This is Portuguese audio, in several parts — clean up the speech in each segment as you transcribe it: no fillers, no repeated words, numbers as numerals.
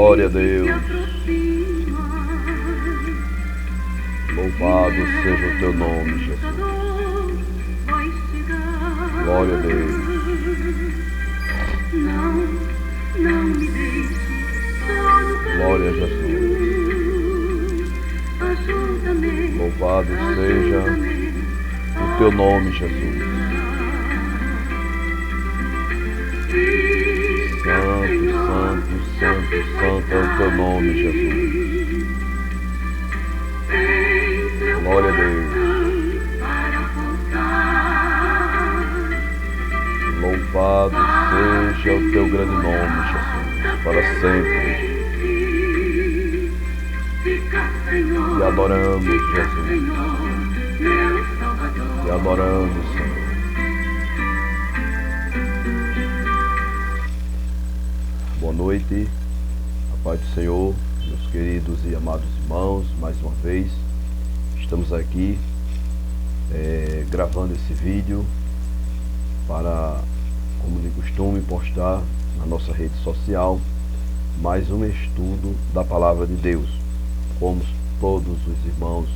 Glória a Deus. Louvado seja o teu nome, Jesus. Glória a Deus. Glória a Jesus. Louvado seja o teu nome, Jesus. Santo, santo, santo, santo é o teu nome, Jesus. Glória a Deus. Louvado seja o teu grande nome, Jesus, para sempre. Te adoramos, Jesus. Te adoramos, Senhor. Boa noite, a paz do Senhor, meus queridos e amados irmãos. Mais uma vez estamos aqui gravando esse vídeo para, como de costume, postar na nossa rede social mais um estudo da Palavra de Deus. Como todos os irmãos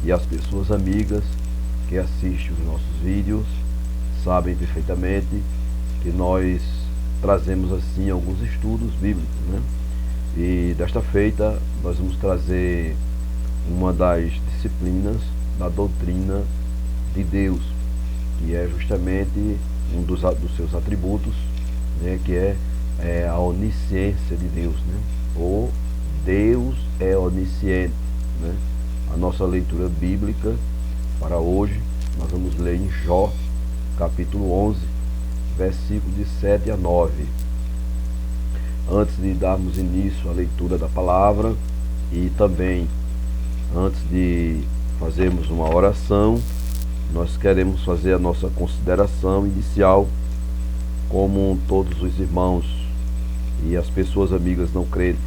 e as pessoas amigas que assistem os nossos vídeos sabem perfeitamente que nós trazemos assim alguns estudos bíblicos, né? E desta feita nós vamos trazer uma das disciplinas da doutrina de Deus, que é justamente um dos seus atributos, né? Que é a onisciência de Deus, né? Ou Deus é onisciente, né? A nossa leitura bíblica para hoje, nós vamos ler em Jó, capítulo 11, versículos de 7 a 9. Antes de darmos início à leitura da palavra e também antes de fazermos uma oração, nós queremos fazer a nossa consideração inicial, como todos os irmãos e as pessoas amigas não crentes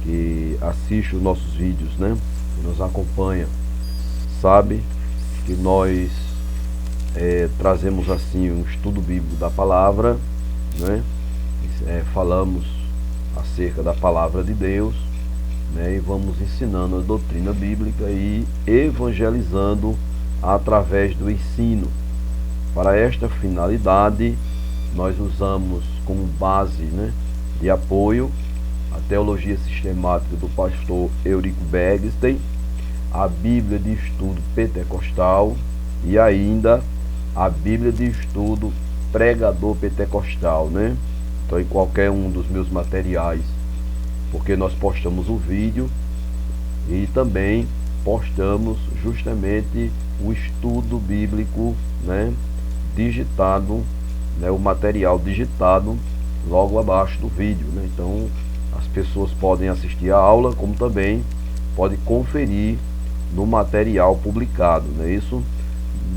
que assistem os nossos vídeos, né? Que nos acompanham, sabe que nós trazemos assim um estudo bíblico da palavra, né? Falamos acerca da palavra de Deus, né? E vamos ensinando a doutrina bíblica e evangelizando através do ensino. Para esta finalidade, nós usamos como base, né, de apoio a teologia sistemática do pastor Eurico Bergstein, a Bíblia de Estudo Pentecostal e ainda a Bíblia de Estudo Pregador Pentecostal, né? Então, em qualquer um dos meus materiais, porque nós postamos o vídeo e também postamos justamente o estudo bíblico, né, digitado, né, o material digitado logo abaixo do vídeo, né? Então, as pessoas podem assistir a aula, como também podem conferir no material publicado, não é isso?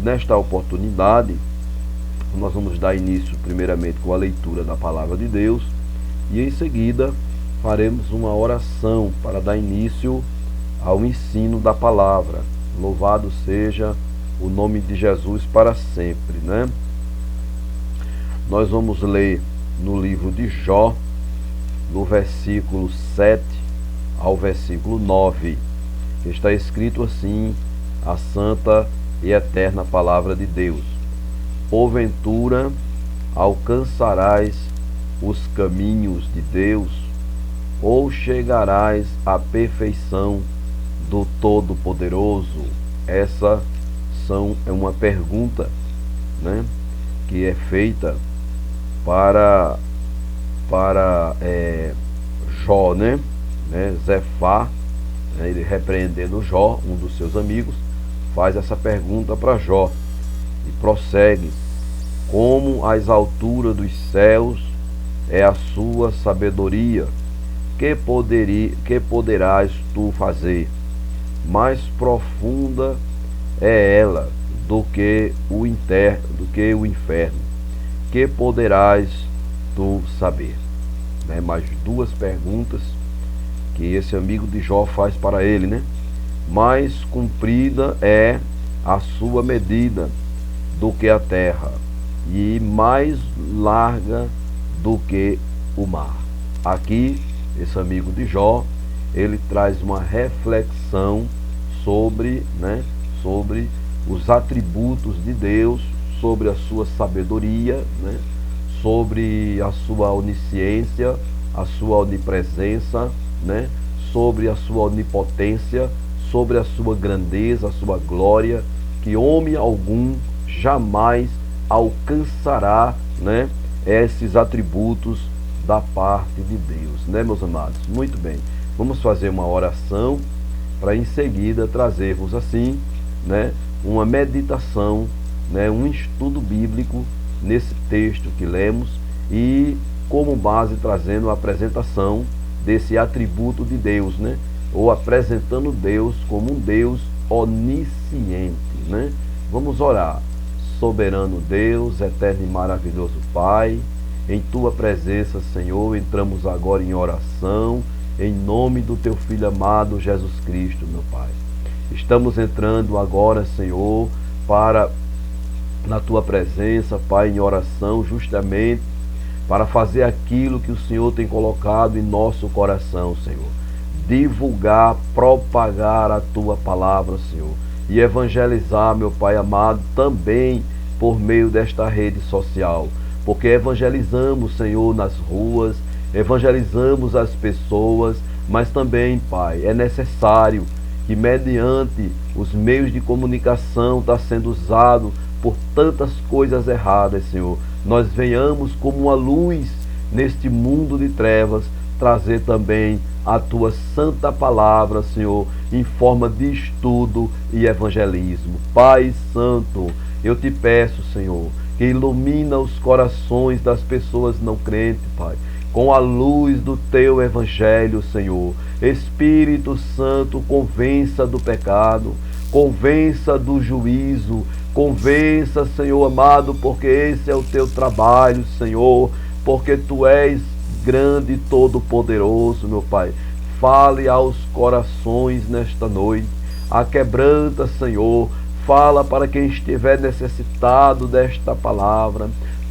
Nesta oportunidade, nós vamos dar início primeiramente com a leitura da palavra de Deus e em seguida faremos uma oração para dar início ao ensino da palavra. Louvado seja o nome de Jesus para sempre, né? Nós vamos ler no livro de Jó, no versículo 7 ao versículo 9, que está escrito assim, a santa e eterna palavra de Deus: porventura alcançarás os caminhos de Deus, ou chegarás à perfeição do Todo-Poderoso? Essa é uma pergunta, né, que é feita para Jó, né? Zefá, né, ele repreendendo Jó, um dos seus amigos, faz essa pergunta para Jó e prossegue: como as alturas dos céus é a sua sabedoria, que poderás tu fazer? Mais profunda é ela do que o inferno, que poderás tu saber? Né? Mais duas perguntas que esse amigo de Jó faz para ele, né? Mais comprida é a sua medida do que a terra, e mais larga do que o mar. Aqui esse amigo de Jó, ele traz uma reflexão sobre, sobre os atributos de Deus, sobre a sua sabedoria, sobre a sua onisciência, a sua onipresença, sobre a sua onipotência, sobre a sua grandeza, a sua glória, que homem algum jamais alcançará, esses atributos da parte de Deus, meus amados? Muito bem, vamos fazer uma oração para em seguida trazermos assim, uma meditação, um estudo bíblico nesse texto que lemos e como base trazendo a apresentação desse atributo de Deus, ou apresentando Deus como um Deus onisciente, Vamos orar. Soberano Deus, eterno e maravilhoso Pai, em Tua presença, Senhor, entramos agora em oração, em nome do Teu Filho amado, Jesus Cristo, meu Pai. Estamos entrando agora, Senhor, na Tua presença, Pai, em oração, justamente para fazer aquilo que o Senhor tem colocado em nosso coração, Senhor. Divulgar, propagar a Tua palavra, Senhor. E evangelizar, meu Pai amado, também por meio desta rede social. Porque evangelizamos, Senhor, nas ruas, evangelizamos as pessoas, mas também, Pai, é necessário que mediante os meios de comunicação está sendo usado por tantas coisas erradas, Senhor, nós venhamos como uma luz neste mundo de trevas, trazer também a Tua santa palavra, Senhor, em forma de estudo e evangelismo. Pai Santo, eu te peço, Senhor, que ilumina os corações das pessoas não crentes, Pai, com a luz do Teu Evangelho, Senhor. Espírito Santo, convença do pecado, convença do juízo, convença, Senhor amado, porque esse é o Teu trabalho, Senhor, porque Tu és grande e todo-poderoso, meu Pai. Fale aos corações nesta noite, aquebranta, Senhor, fala para quem estiver necessitado desta palavra,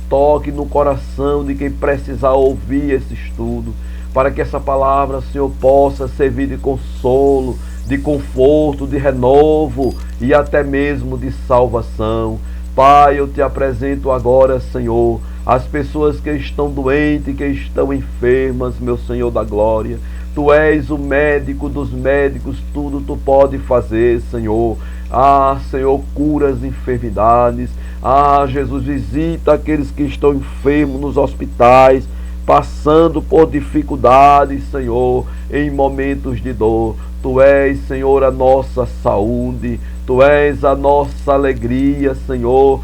toque no coração de quem precisar ouvir esse estudo, para que essa palavra, Senhor, possa servir de consolo, de conforto, de renovo e até mesmo de salvação. Pai, eu te apresento agora, Senhor, as pessoas que estão doentes, que estão enfermas, meu Senhor da glória. Tu és o médico dos médicos, tudo Tu pode fazer, Senhor. Ah, Senhor, cura as enfermidades. Ah, Jesus, visita aqueles que estão enfermos nos hospitais, passando por dificuldades, Senhor, em momentos de dor. Tu és, Senhor, a nossa saúde. Tu és a nossa alegria, Senhor.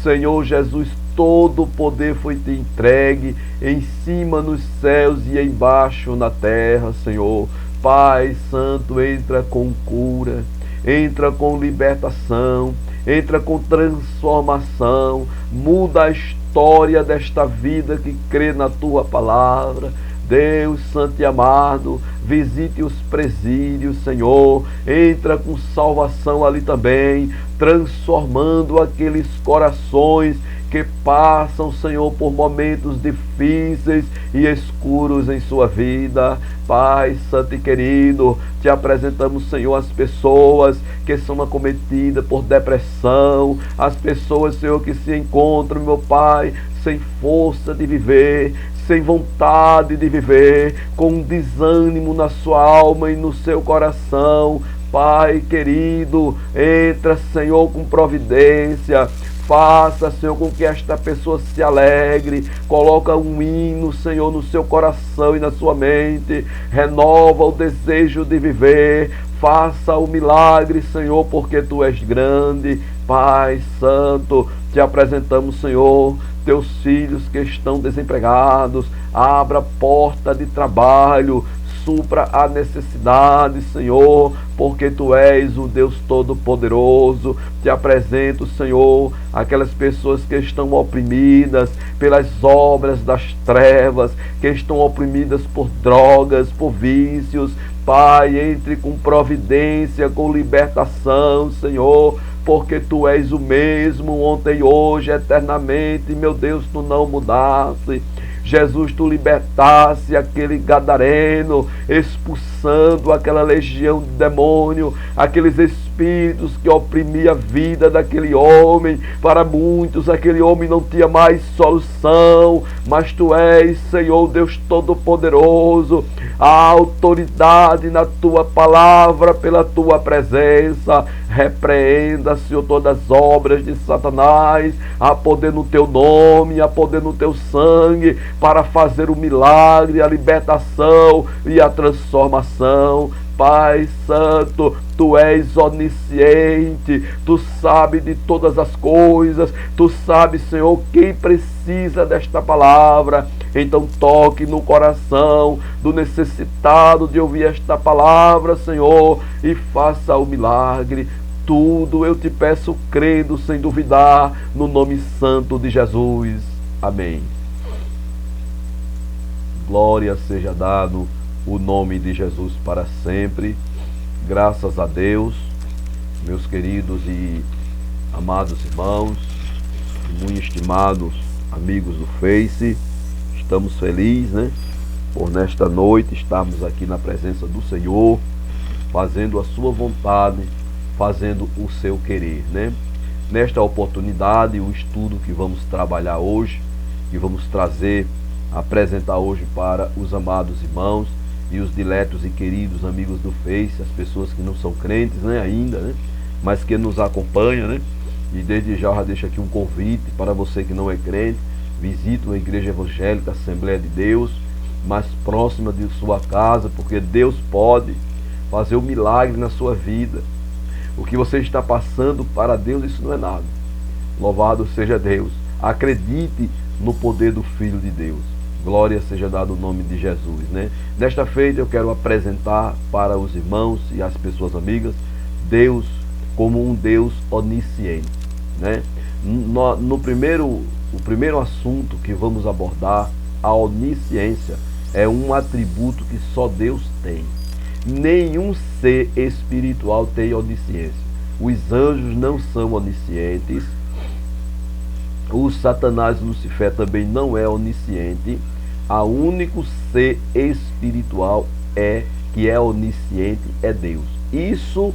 Senhor Jesus, todo o poder foi te entregue em cima nos céus e embaixo na terra, Senhor. Pai Santo, entra com cura, entra com libertação, entra com transformação, muda a história desta vida que crê na Tua palavra. Deus Santo e amado, visite os presídios, Senhor, entra com salvação ali também, transformando aqueles corações que passam, Senhor, por momentos difíceis e escuros em sua vida. Pai Santo e querido, te apresentamos, Senhor, as pessoas que são acometidas por depressão, as pessoas, Senhor, que se encontram, meu Pai, sem força de viver, sem vontade de viver, com um desânimo na sua alma e no seu coração. Pai querido, entra, Senhor, com providência. Faça, Senhor, com que esta pessoa se alegre. Coloca um hino, Senhor, no seu coração e na sua mente. Renova o desejo de viver. Faça o milagre, Senhor, porque Tu és grande. Pai Santo, te apresentamos, Senhor, Teus filhos que estão desempregados. Abra porta de trabalho. Supra a necessidade, Senhor, porque Tu és o Deus Todo-Poderoso. Te apresento, Senhor, aquelas pessoas que estão oprimidas pelas obras das trevas, que estão oprimidas por drogas, por vícios. Pai, entre com providência, com libertação, Senhor, porque Tu és o mesmo ontem, hoje, eternamente. Meu Deus, Tu não mudaste. Jesus, tu libertasse aquele gadareno, expulsando aquela legião de demônio, aqueles espíritos que oprimiam a vida daquele homem. Para muitos aquele homem não tinha mais solução, mas tu és, Senhor Deus Todo-Poderoso, a autoridade na tua palavra, pela tua presença. Repreenda, Senhor, todas as obras de Satanás, há poder no teu nome, há poder no teu sangue, para fazer o milagre, a libertação e a transformação. Pai Santo, tu és onisciente, tu sabes de todas as coisas, tu sabes, Senhor, quem precisa desta palavra. Então toque no coração do necessitado de ouvir esta palavra, Senhor, e faça o milagre. Tudo eu te peço crendo, sem duvidar, no nome santo de Jesus. Amém. Glória seja dado o nome de Jesus para sempre. Graças a Deus, meus queridos e amados irmãos, muito estimados amigos do Face, estamos felizes, né, por nesta noite estarmos aqui na presença do Senhor, fazendo a sua vontade, fazendo o seu querer, né? Nesta oportunidade, o estudo que vamos trabalhar hoje, que vamos apresentar hoje para os amados irmãos e os diletos e queridos amigos do Face, as pessoas que não são crentes, né, ainda, né, mas que nos acompanham, né? E desde já deixo aqui um convite para você que não é crente: visite uma igreja evangélica, Assembleia de Deus, mais próxima de sua casa, porque Deus pode fazer um milagre na sua vida. O que você está passando para Deus, isso não é nada. Louvado seja Deus. Acredite no poder do Filho de Deus. Glória seja dado o nome de Jesus, né? Nesta feita eu quero apresentar para os irmãos e as pessoas amigas Deus como um Deus onisciente, né? O primeiro assunto que vamos abordar, a onisciência, é um atributo que só Deus tem. Nenhum ser espiritual tem onisciência. Os anjos não são oniscientes. O Satanás, Lucifer, também não é onisciente. O único ser espiritual que é onisciente é Deus. Isso,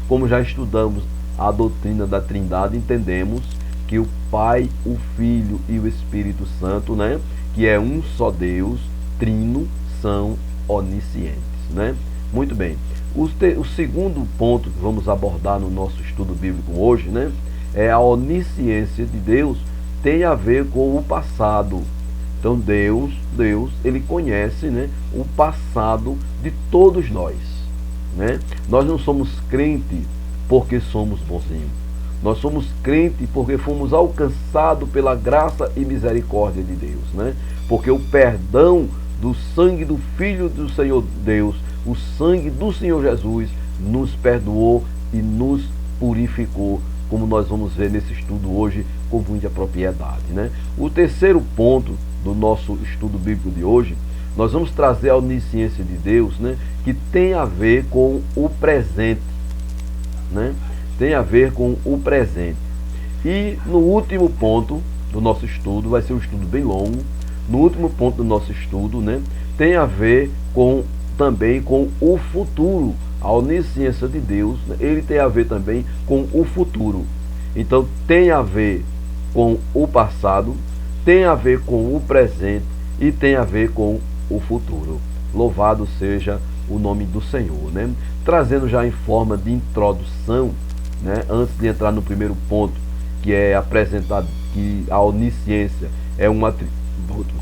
como já estudamos a doutrina da Trindade, entendemos que o Pai, o Filho e o Espírito Santo, né, que é um só Deus, trino, são oniscientes, né? Muito bem. O segundo ponto que vamos abordar no nosso estudo bíblico hoje, né, é a onisciência de Deus, tem a ver com o passado. Então Deus, ele conhece, né, o passado de todos nós, né? Nós não somos crentes porque somos bonzinhos. Nós somos crentes porque fomos alcançados pela graça e misericórdia de Deus, né? Porque o perdão do sangue do Filho do Senhor Deus, o sangue do Senhor Jesus, nos perdoou e nos purificou, como nós vamos ver nesse estudo hoje com muita propriedade, né? O terceiro ponto do nosso estudo bíblico de hoje, nós vamos trazer a onisciência de Deus, né, que tem a ver com o presente, né? Tem a ver com o presente. E no último ponto do nosso estudo, vai ser um estudo bem longo, no último ponto do nosso estudo, né, tem a ver também com o futuro. A onisciência de Deus, né, ele tem a ver também com o futuro. Então tem a ver com o passado, tem a ver com o presente e tem a ver com o futuro. Louvado seja o nome do Senhor, né? Trazendo já em forma de introdução, né, antes de entrar no primeiro ponto, que é apresentar que a onisciência é um atributo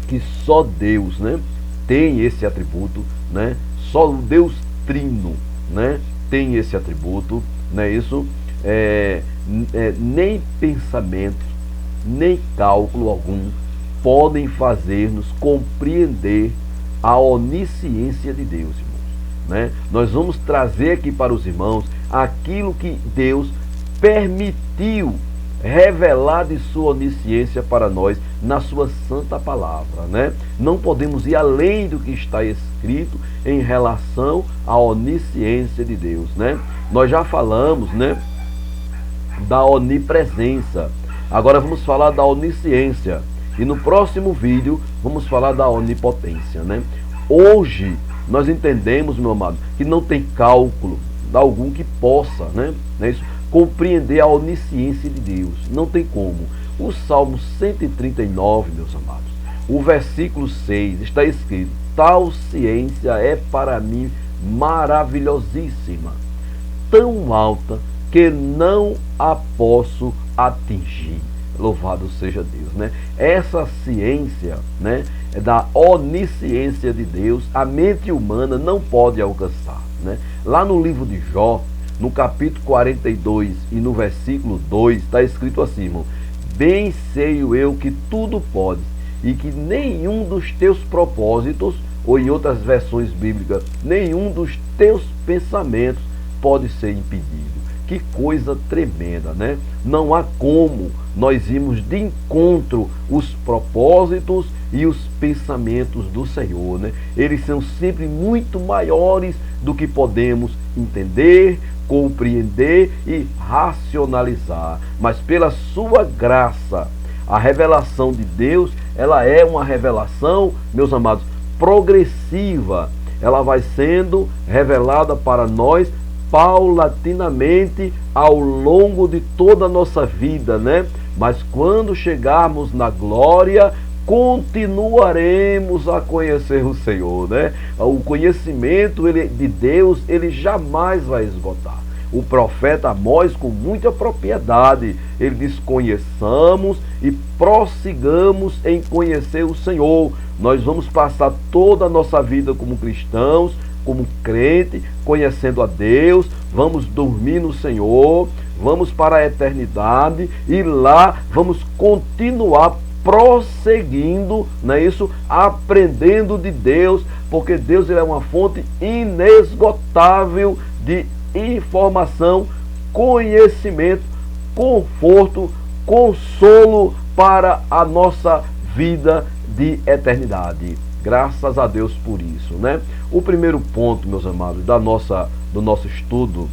que só Deus, né, tem esse atributo, né? Só o Deus Trino, né, tem esse atributo, né? Isso nem pensamento, nem cálculo algum podem fazer-nos compreender a onisciência de Deus, irmãos, né? Nós vamos trazer aqui para os irmãos aquilo que Deus permitiu revelar de sua onisciência para nós na sua santa palavra, né? Não podemos ir além do que está escrito em relação à onisciência de Deus, né? Nós já falamos, né, da onipresença. Agora vamos falar da onisciência, E no próximo vídeo vamos falar da onipotência, né? Hoje nós entendemos, meu amado, que não tem cálculo algum que possa, né, isso, compreender a onisciência de Deus. Não tem como. O Salmo 139, meus amados, o versículo 6, está escrito: tal ciência é para mim maravilhosíssima, tão alta que não a posso atingir. Louvado seja Deus, né? Essa ciência, né, da onisciência de Deus, a mente humana não pode alcançar, né? Lá no livro de Jó, no capítulo 42 e no versículo 2, está escrito assim, irmão: bem sei eu que tudo podes, e que nenhum dos teus propósitos, ou em outras versões bíblicas, nenhum dos teus pensamentos pode ser impedido. Que coisa tremenda, né? Não há como nós irmos de encontro os propósitos e os pensamentos do Senhor, né? Eles são sempre muito maiores do que podemos entender, compreender e racionalizar. Mas pela sua graça, a revelação de Deus, ela é uma revelação, meus amados, progressiva. Ela vai sendo revelada para nós paulatinamente ao longo de toda a nossa vida, né? Mas quando chegarmos na glória, continuaremos a conhecer o Senhor, né? O conhecimento de Deus, ele jamais vai esgotar. O profeta Amós, com muita propriedade, ele diz: conheçamos e prossigamos em conhecer o Senhor. Nós vamos passar toda a nossa vida como cristãos, como crente, conhecendo a Deus, vamos dormir no Senhor, vamos para a eternidade e lá vamos continuar prosseguindo, não é isso? Aprendendo de Deus, porque Deus, ele é uma fonte inesgotável de informação, conhecimento, conforto, consolo para a nossa vida de eternidade. Graças a Deus por isso, né? O primeiro ponto, meus amados, do nosso estudo,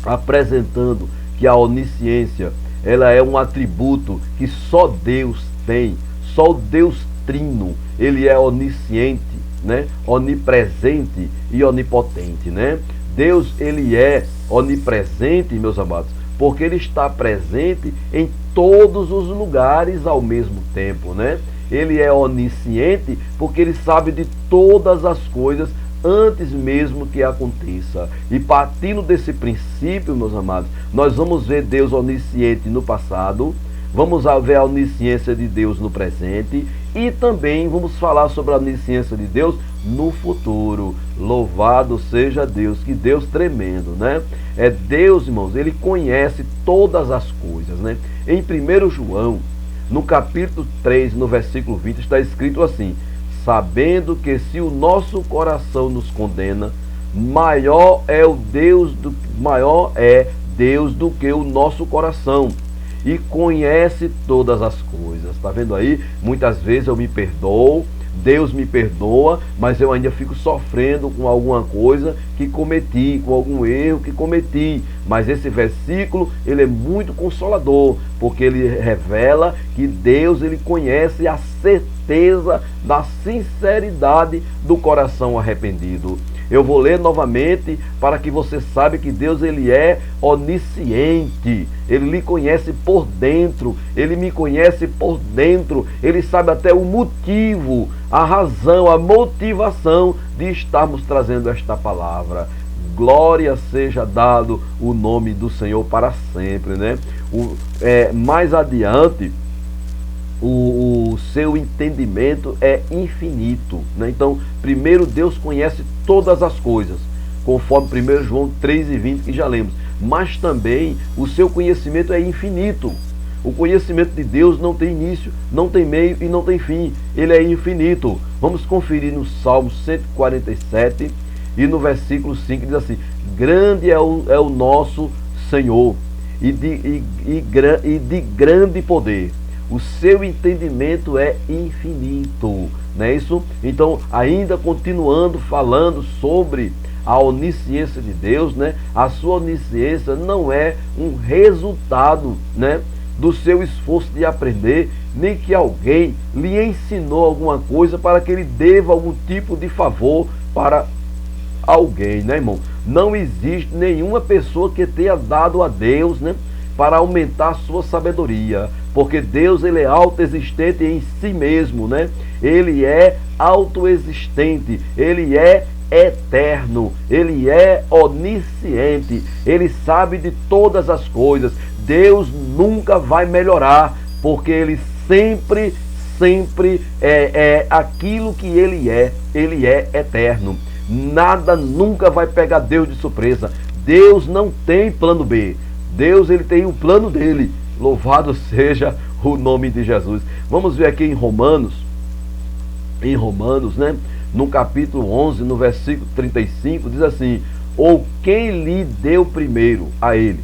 apresentando que a onisciência, ela é um atributo que só Deus tem, só o Deus Trino, ele é onisciente, né? Onipresente e onipotente, né? Deus, ele é onipresente, meus amados, porque ele está presente em todos os lugares ao mesmo tempo, né? Ele é onisciente porque ele sabe de todas as coisas antes mesmo que aconteça. E partindo desse princípio, meus amados, nós vamos ver Deus onisciente no passado, vamos ver a onisciência de Deus no presente e também vamos falar sobre a onisciência de Deus no futuro. Louvado seja Deus, que Deus tremendo, né? É Deus, irmãos, ele conhece todas as coisas, né? Em 1 João, no capítulo 3, no versículo 20, está escrito assim: sabendo que se o nosso coração nos condena, maior é Deus do que o nosso coração, e conhece todas as coisas. Está vendo aí? Muitas vezes eu me perdoo, Deus me perdoa, mas eu ainda fico sofrendo com alguma coisa que cometi, com algum erro que cometi. Mas esse versículo, ele é muito consolador, porque ele revela que Deus, ele conhece a certeza da sinceridade do coração arrependido. Eu vou ler novamente para que você saiba que Deus, ele é onisciente. Ele lhe conhece por dentro, ele me conhece por dentro. Ele sabe até o motivo, a razão, a motivação de estarmos trazendo esta palavra. Glória seja dado o nome do Senhor para sempre, né? Mais adiante, o seu entendimento é infinito, né? Então, primeiro, Deus conhece todas as coisas, conforme 1 João 3,20 que já lemos, mas também o seu conhecimento é infinito. O conhecimento de Deus não tem início, não tem meio e não tem fim, ele é infinito. Vamos conferir no Salmo 147 e no versículo 5 diz assim: grande é o nosso Senhor e de grande poder. O seu entendimento é infinito, não é isso? Então, ainda continuando falando sobre a onisciência de Deus, né? A sua onisciência não é um resultado, né, do seu esforço de aprender, nem que alguém lhe ensinou alguma coisa para que ele deva algum tipo de favor para alguém, né, irmão? Não existe nenhuma pessoa que tenha dado a Deus, né, para aumentar a sua sabedoria, porque Deus, ele é autoexistente em si mesmo, né? Ele é autoexistente, ele é eterno, ele é onisciente, ele sabe de todas as coisas. Deus nunca vai melhorar, porque ele sempre é aquilo que ele é eterno. Nada nunca vai pegar Deus de surpresa. Deus não tem plano B. Deus, ele tem o plano dele. Louvado seja o nome de Jesus. Vamos ver aqui em Romanos, né? No capítulo 11, no versículo 35, diz assim: ou quem lhe deu primeiro a ele,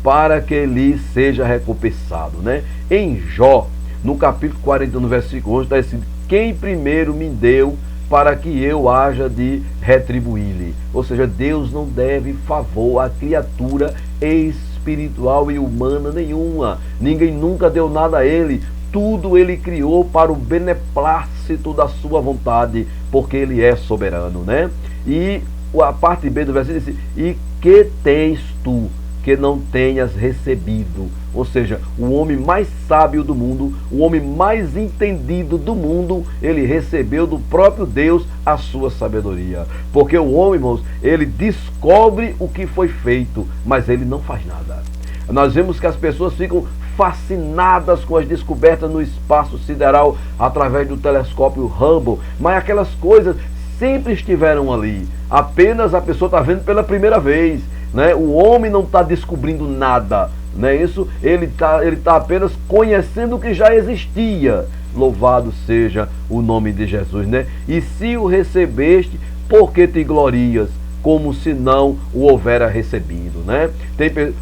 para que lhe seja recompensado, né? Em Jó, no capítulo 40, no versículo 11, está assim: quem primeiro me deu, para que eu haja de retribuir-lhe. Ou seja, Deus não deve favor a criatura espiritual e humana nenhuma. Ninguém nunca deu nada a ele. Tudo ele criou para o beneplácito da sua vontade, porque ele é soberano, né? E a parte B do versículo diz: e que tens tu que não tenhas recebido? Ou seja, o homem mais sábio do mundo, o homem mais entendido do mundo, ele recebeu do próprio Deus a sua sabedoria. Porque o homem, irmãos, ele descobre o que foi feito, mas ele não faz nada. Nós vemos que as pessoas ficam fascinadas com as descobertas no espaço sideral através do telescópio Hubble, mas aquelas coisas sempre estiveram ali. Apenas a pessoa está vendo pela primeira vez, né? O homem não está descobrindo nada, né? Isso, ele tá apenas conhecendo o que já existia. Louvado seja o nome de Jesus, né? E se o recebeste, por que te glorias, como se não o houvera recebido, né?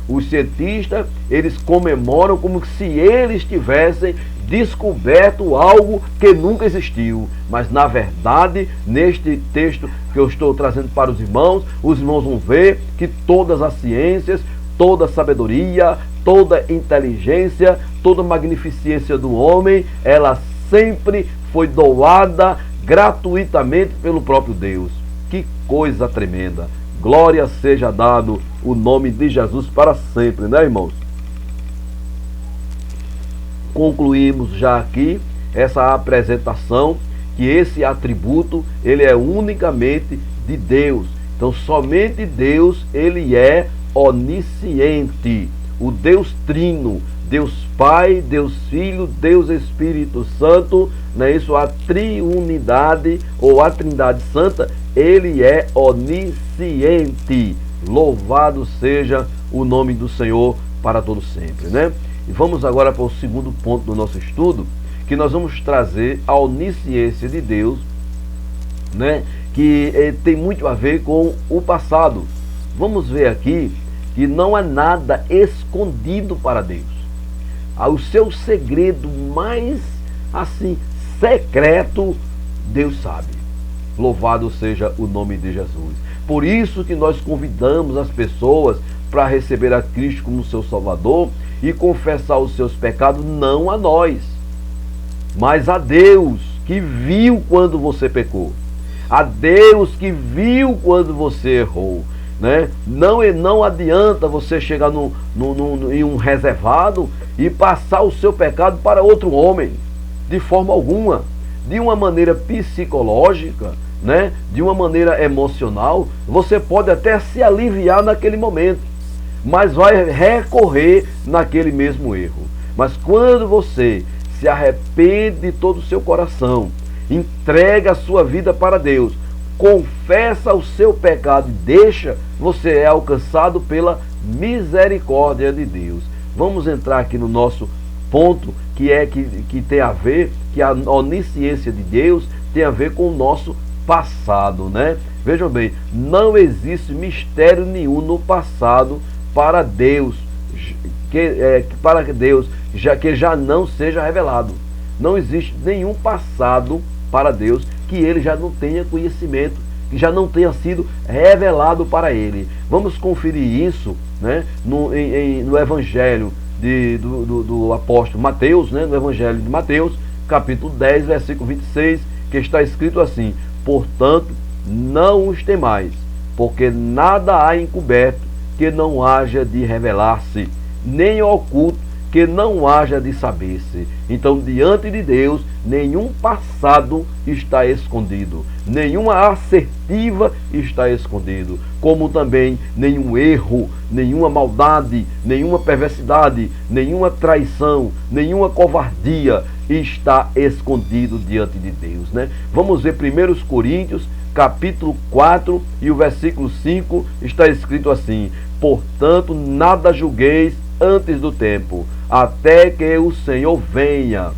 Os cientistas, eles comemoram como se eles tivessem descoberto algo que nunca existiu, mas na verdade, neste texto que eu estou trazendo para os irmãos vão ver que todas as ciências, toda a sabedoria, toda a inteligência, toda a magnificência do homem, ela sempre foi doada gratuitamente pelo próprio Deus. Que coisa tremenda! Glória seja dado o nome de Jesus para sempre, né, irmãos? Concluímos já aqui essa apresentação, que esse atributo, ele é unicamente de Deus. Então, somente Deus, ele é onisciente. O Deus Trino, Deus Pai, Deus Filho, Deus Espírito Santo, não é isso? A triunidade ou a Trindade Santa, ele é onisciente. Louvado seja o nome do Senhor para todo sempre, né? E vamos agora para o segundo ponto do nosso estudo, que nós vamos trazer a onisciência de Deus, né? Que tem muito a ver com o passado. Vamos ver aqui que não há nada escondido para Deus. O seu segredo mais, assim, secreto, Deus sabe. Louvado seja o nome de Jesus. Por isso que nós convidamos as pessoas para receber a Cristo como seu Salvador e confessar os seus pecados, não a nós, mas a Deus que viu quando você pecou, a Deus que viu quando você errou, né? Não adianta você chegar em um reservado e passar o seu pecado para outro homem, de forma alguma. De uma maneira psicológica, né? De uma maneira emocional, você pode até se aliviar naquele momento, mas vai recorrer naquele mesmo erro. Mas quando você se arrepende de todo o seu coração, entrega a sua vida para Deus, confessa o seu pecado e deixa, você é alcançado pela misericórdia de Deus. Vamos entrar aqui no nosso ponto, que tem a ver, que a onisciência de Deus tem a ver com o nosso passado, né? Vejam bem, não existe mistério nenhum no passado para Deus, que já não seja revelado. Não existe nenhum passado para Deus que ele já não tenha conhecimento, que já não tenha sido revelado para ele. Vamos conferir isso, né, no Evangelho do apóstolo Mateus, né, no Evangelho de Mateus, capítulo 10, versículo 26, que está escrito assim: portanto, não os temais, porque nada há encoberto que não haja de revelar-se, nem oculto que não haja de saber-se. Então, diante de Deus, nenhum passado está escondido, nenhuma assertiva está escondido, como também nenhum erro, nenhuma maldade, nenhuma perversidade, nenhuma traição, nenhuma covardia está escondido diante de Deus, né? Vamos ver 1 Coríntios, capítulo 4 e o versículo 5, está escrito assim: portanto, nada julgueis antes do tempo, até que o Senhor venha,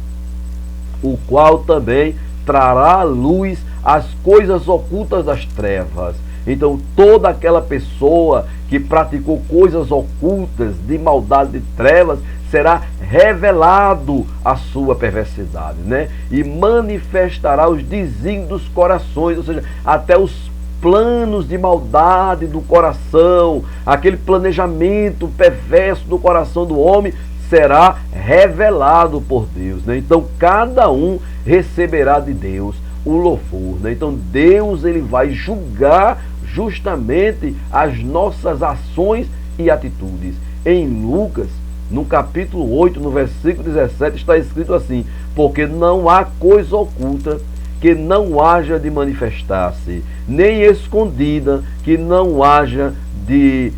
o qual também trará à luz as coisas ocultas das trevas. Então, toda aquela pessoa que praticou coisas ocultas de maldade de trevas, será revelado a sua perversidade, né? E manifestará os desígnios dos corações, ou seja, até os planos de maldade do coração, aquele planejamento perverso do coração do homem, será revelado por Deus, né? Então, cada um receberá de Deus o louvor, né? Então, Deus, ele vai julgar justamente as nossas ações e atitudes. Em Lucas, no capítulo 8, no versículo 17, está escrito assim: porque não há coisa oculta que não haja de manifestar-se, nem escondida que não haja de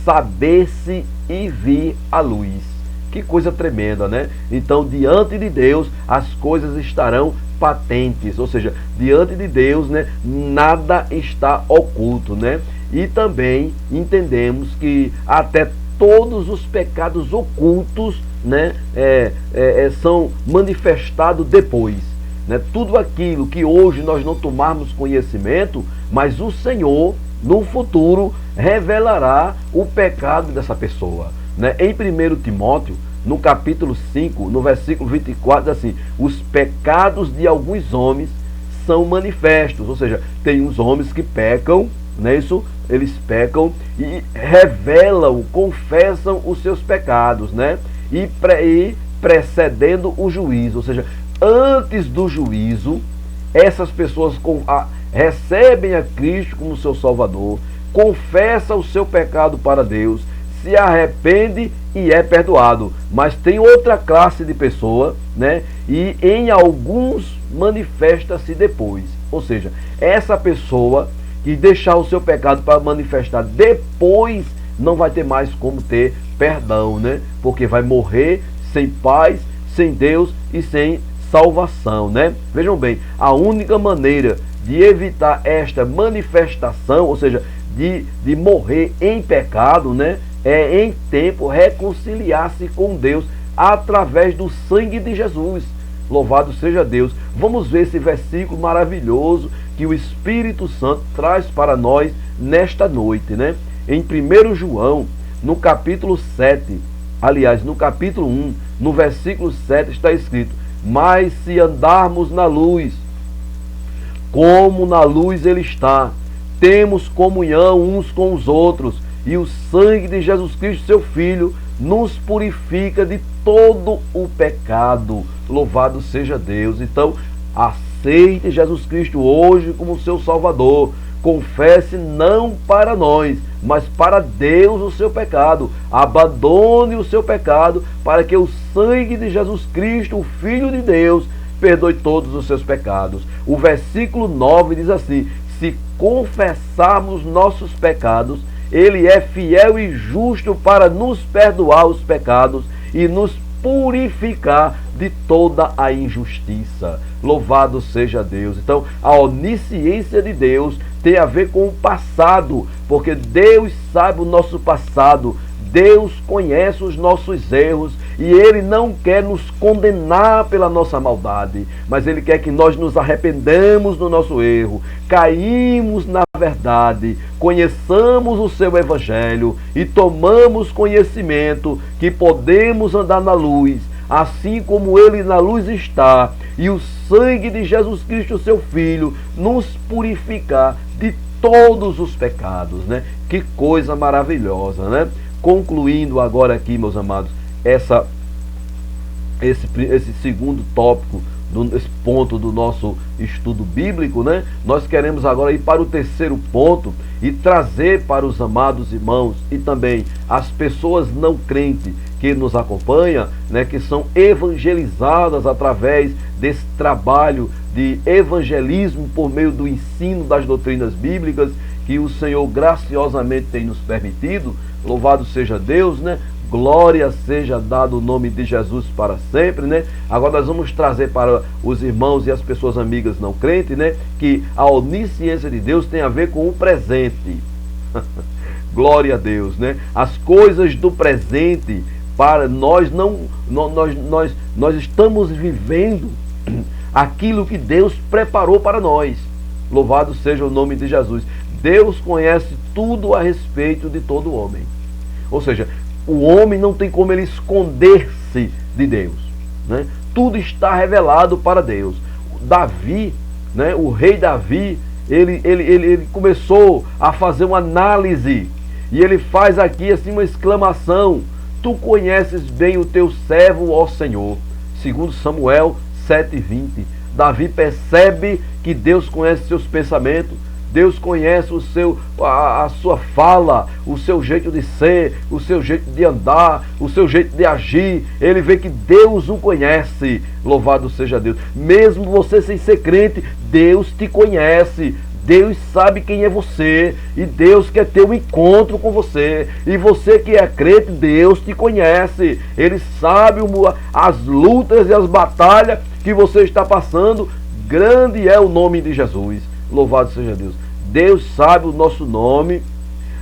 saber-se e vir à luz. Que coisa tremenda, né? Então, diante de Deus, as coisas estarão patentes, ou seja, diante de Deus, né, nada está oculto, né? E também entendemos que até todos os pecados ocultos, né, são manifestados depois, né? Tudo aquilo que hoje nós não tomarmos conhecimento, mas o Senhor, no futuro, revelará o pecado dessa pessoa, né? Em 1 Timóteo, no capítulo 5, no versículo 24, diz assim: os pecados de alguns homens são manifestos, ou seja, tem uns homens que pecam, não é isso? Eles pecam e revelam, confessam os seus pecados, né? E precedendo o juízo, ou seja, antes do juízo, essas pessoas recebem a Cristo como seu Salvador, confessam o seu pecado para Deus, se arrepende e é perdoado. Mas tem outra classe de pessoa, né? E em alguns manifesta-se depois. Ou seja, essa pessoa que deixar o seu pecado para manifestar depois, não vai ter mais como ter perdão, né? Porque vai morrer sem paz, sem Deus e sem salvação, né? Vejam bem, a única maneira de evitar esta manifestação, ou seja, de morrer em pecado, né, é em tempo reconciliar-se com Deus através do sangue de Jesus. Louvado seja Deus. Vamos ver esse versículo maravilhoso que o Espírito Santo traz para nós nesta noite, né? Em 1 João, no capítulo 7, aliás, no capítulo 1, no versículo 7 está escrito: mas se andarmos na luz, como na luz ele está, temos comunhão uns com os outros, e o sangue de Jesus Cristo, seu Filho, nos purifica de todo o pecado. Louvado seja Deus. Então, aceite Jesus Cristo hoje como seu Salvador. Confesse não para nós, mas para Deus o seu pecado. Abandone o seu pecado para que o sangue de Jesus Cristo, o Filho de Deus, perdoe todos os seus pecados. O versículo 9 diz assim: se confessarmos nossos pecados, Ele é fiel e justo para nos perdoar os pecados e nos purificar de toda a injustiça. Louvado seja Deus. Então, a onisciência de Deus tem a ver com o passado, porque Deus sabe o nosso passado, Deus conhece os nossos erros e Ele não quer nos condenar pela nossa maldade, mas Ele quer que nós nos arrependamos do nosso erro, caímos na verdade, conheçamos o seu Evangelho e tomamos conhecimento que podemos andar na luz, assim como Ele na luz está, e o sangue de Jesus Cristo, seu Filho, nos purificar de todos os pecados, né? Que coisa maravilhosa, né? Concluindo agora aqui, meus amados, esse segundo tópico, esse ponto do nosso estudo bíblico, né? Nós queremos agora ir para o terceiro ponto e trazer para os amados irmãos e também as pessoas não crentes que nos acompanham, né? Que são evangelizadas através desse trabalho de evangelismo por meio do ensino das doutrinas bíblicas que o Senhor graciosamente tem nos permitido. Louvado seja Deus, né? Glória seja dado o nome de Jesus para sempre, né? Agora nós vamos trazer para os irmãos e as pessoas amigas não crentes, né? Que a onisciência de Deus tem a ver com o presente. Glória a Deus, né? As coisas do presente, para nós nós estamos vivendo aquilo que Deus preparou para nós. Louvado seja o nome de Jesus. Deus conhece tudo a respeito de todo homem. Ou seja, o homem não tem como ele esconder-se de Deus, né? Tudo está revelado para Deus. Davi, né, o rei Davi, ele começou a fazer uma análise e ele faz aqui assim uma exclamação: tu conheces bem o teu servo, ó Senhor. Segundo Samuel 7:20. Davi percebe que Deus conhece seus pensamentos. Deus conhece a sua fala, o seu jeito de ser, o seu jeito de andar, o seu jeito de agir. Ele vê que Deus o conhece. Louvado seja Deus. Mesmo você sem ser crente, Deus te conhece. Deus sabe quem é você e Deus quer ter um encontro com você. E você que é crente, Deus te conhece. Ele sabe as lutas e as batalhas que você está passando. Grande é o nome de Jesus. Louvado seja Deus. Deus sabe o nosso nome,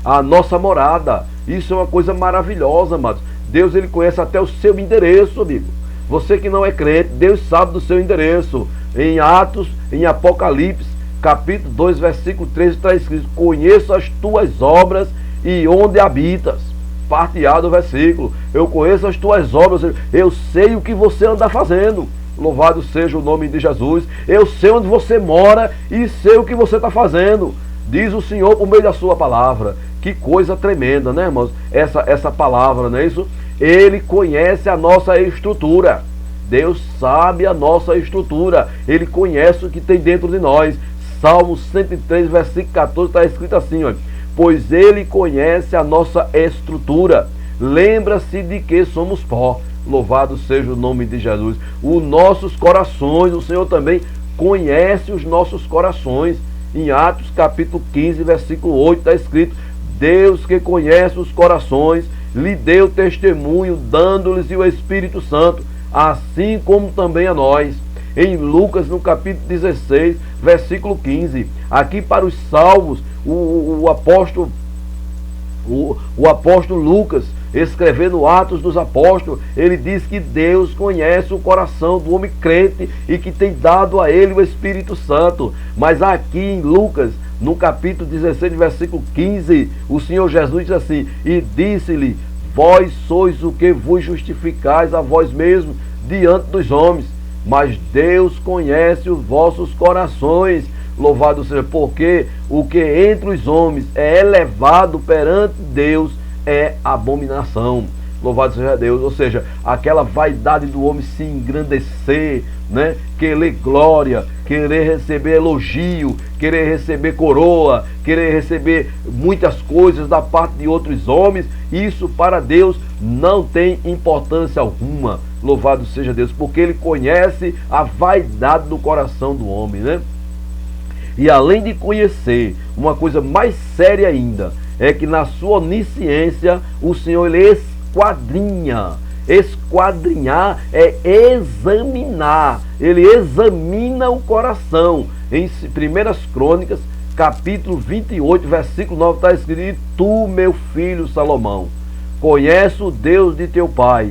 a nossa morada. Isso é uma coisa maravilhosa, amados. Deus, ele conhece até o seu endereço, amigo. Você que não é crente, Deus sabe do seu endereço. Em Atos, em Apocalipse, capítulo 2, versículo 13, está escrito: conheço as tuas obras e onde habitas. Parte A do versículo. Eu conheço as tuas obras, eu sei o que você anda fazendo. Louvado seja o nome de Jesus. Eu sei onde você mora e sei o que você está fazendo. Diz o Senhor por meio da sua palavra. Que coisa tremenda, né, irmãos? Essa palavra, não é isso? Ele conhece a nossa estrutura. Deus sabe a nossa estrutura. Ele conhece o que tem dentro de nós. Salmo 103, versículo 14, está escrito assim, ó: pois Ele conhece a nossa estrutura. Lembra-se de que somos pó. Louvado seja o nome de Jesus. Os nossos corações, o Senhor também conhece os nossos corações. Em Atos capítulo 15, versículo 8, está escrito: Deus que conhece os corações, lhe deu testemunho, dando-lhes o Espírito Santo, assim como também a nós. Em Lucas, no capítulo 16, versículo 15, aqui para os salvos, o apóstolo Lucas, escrevendo Atos dos Apóstolos, ele diz que Deus conhece o coração do homem crente e que tem dado a ele o Espírito Santo. Mas aqui em Lucas, no capítulo 16, versículo 15, o Senhor Jesus diz assim: e disse-lhe: vós sois o que vos justificais a vós mesmos diante dos homens, mas Deus conhece os vossos corações. Louvado seja, porque o que entre os homens é elevado perante Deus é abominação. Louvado seja Deus. Ou seja, aquela vaidade do homem se engrandecer, né? Querer glória, querer receber elogio, querer receber coroa, querer receber muitas coisas da parte de outros homens, isso para Deus não tem importância alguma. Louvado seja Deus, porque Ele conhece a vaidade do coração do homem, né? E além de conhecer, uma coisa mais séria ainda, é que na sua onisciência, o Senhor, ele esquadrinha. Esquadrinhar é examinar. Ele examina o coração. Em 1 Crônicas, capítulo 28, versículo 9, está escrito: e tu, meu filho Salomão, conhece o Deus de teu pai,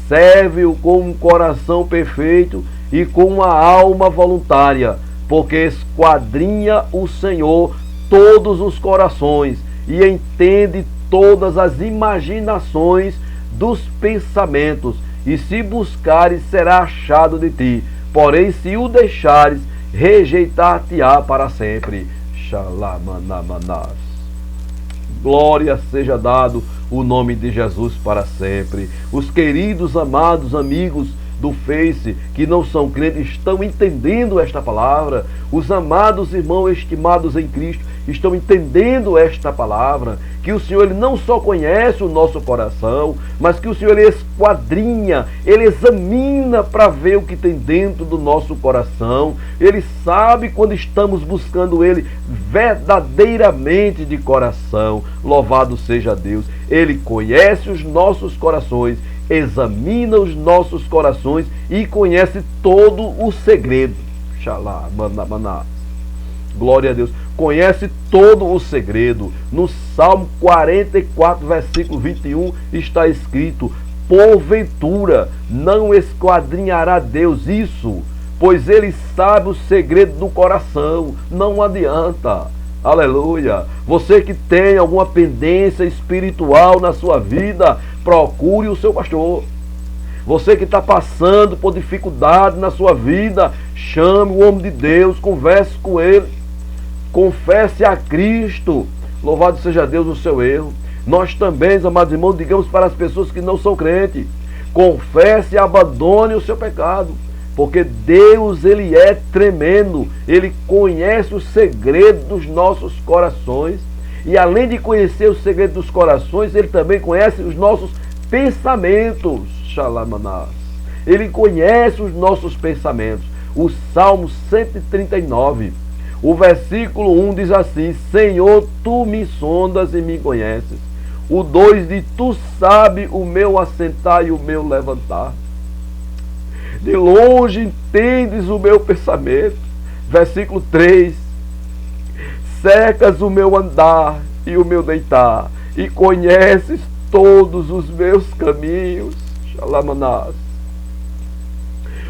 serve-o com um coração perfeito e com uma alma voluntária, porque esquadrinha o Senhor todos os corações e entende todas as imaginações dos pensamentos, e se buscares será achado de ti, porém se o deixares, rejeitar-te-á para sempre. Xalamanamanas. Glória seja dado o nome de Jesus para sempre. Os queridos, amados amigos do Face, que não são crentes, estão entendendo esta palavra. Os amados irmãos estimados em Cristo estão entendendo esta palavra, que o Senhor ele não só conhece o nosso coração, mas que o Senhor ele esquadrinha, ele examina para ver o que tem dentro do nosso coração. Ele sabe quando estamos buscando ele verdadeiramente de coração. Louvado seja Deus. Ele conhece os nossos corações, examina os nossos corações e conhece todo o segredo. Xalá, maná. Glória a Deus. Conhece todo o segredo. No Salmo 44, versículo 21, está escrito: porventura não esquadrinhará Deus isso, pois ele sabe o segredo do coração. Não adianta. Aleluia. Você que tem alguma pendência espiritual na sua vida, procure o seu pastor. Você que está passando por dificuldade na sua vida, chame o homem de Deus, converse com ele. Confesse a Cristo. Louvado seja Deus o seu erro. Nós também, amados irmãos, digamos para as pessoas que não são crentes: confesse e abandone o seu pecado. Porque Deus, ele é tremendo. Ele conhece o segredo dos nossos corações. E além de conhecer o segredo dos corações, ele também conhece os nossos pensamentos. Xalamanás. Ele conhece os nossos pensamentos. O Salmo 139, o versículo 1 diz assim: Senhor, tu me sondas e me conheces. O 2 diz: tu sabes o meu assentar e o meu levantar. De longe entendes o meu pensamento. Versículo 3: secas o meu andar e o meu deitar, e conheces todos os meus caminhos. Xalamanás.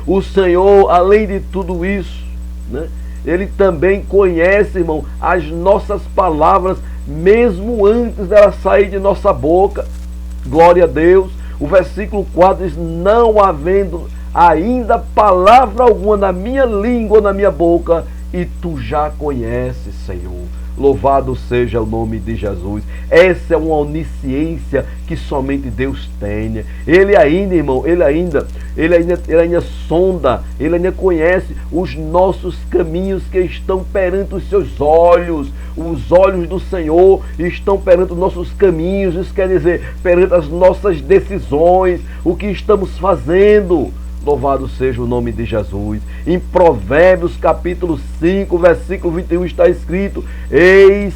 O Senhor, além de tudo isso, né, ele também conhece, irmão, as nossas palavras, mesmo antes delas sair de nossa boca. Glória a Deus. O versículo 4 diz: não havendo ainda palavra alguma na minha língua, na minha boca, e tu já conheces, Senhor. Louvado seja o nome de Jesus. Essa é uma onisciência que somente Deus tem. Ele ainda, irmão, ele ainda sonda, ele ainda conhece os nossos caminhos que estão perante os seus olhos. Os olhos do Senhor estão perante os nossos caminhos. Isso quer dizer, perante as nossas decisões, o que estamos fazendo. Louvado seja o nome de Jesus. Em Provérbios capítulo 5, versículo 21 está escrito: Eis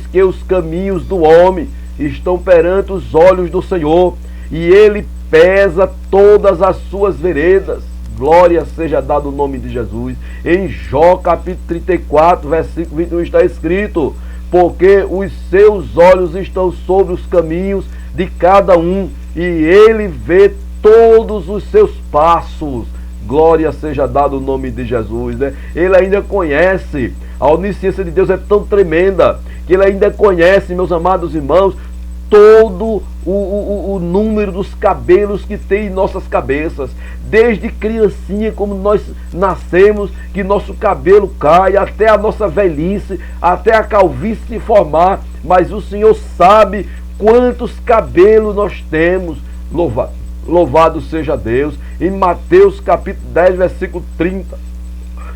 que os caminhos do homem estão perante os olhos do Senhor, e ele pesa todas as suas veredas. Glória seja dado o nome de Jesus. Em Jó capítulo 34, versículo 21 está escrito: porque os seus olhos estão sobre os caminhos de cada um, e ele vê todos os seus passos. Glória seja dado o nome de Jesus, né? Ele ainda conhece. A onisciência de Deus é tão tremenda que ele ainda conhece, meus amados irmãos, todo o número dos cabelos que tem em nossas cabeças. Desde criancinha, como nós nascemos, que nosso cabelo cai, até a nossa velhice, até a calvície se formar. Mas o Senhor sabe quantos cabelos nós temos. Louvado seja Deus. Em Mateus capítulo 10, versículo 30,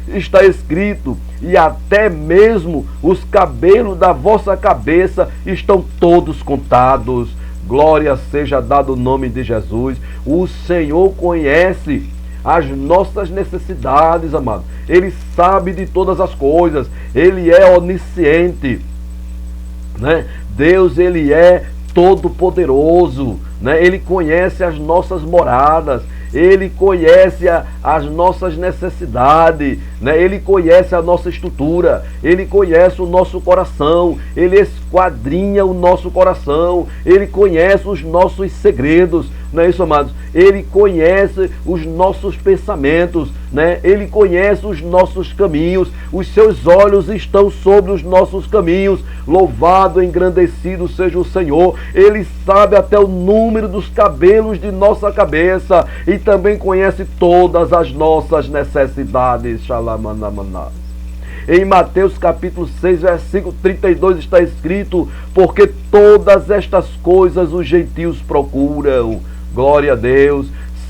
está escrito: e até mesmo os cabelos da vossa cabeça estão todos contados. Glória seja dado o nome de Jesus. O Senhor conhece as nossas necessidades, amado. Ele sabe de todas as coisas. Ele é onisciente, né? Deus, ele é todo-poderoso, né? Ele conhece as nossas moradas, ele conhece as nossas necessidades, né? Ele conhece a nossa estrutura, ele conhece o nosso coração, ele esquadrinha o nosso coração, ele conhece os nossos segredos, não é isso, amados? Ele conhece os nossos pensamentos, né? Ele conhece os nossos caminhos, os seus olhos estão sobre os nossos caminhos. Louvado, engrandecido seja o Senhor. Ele sabe até o número dos cabelos de nossa cabeça e também conhece todas as nossas necessidades. Xalamanamaná. Em Mateus capítulo 6, versículo 32 está escrito: porque todas estas coisas os gentios procuram. Glória a Deus.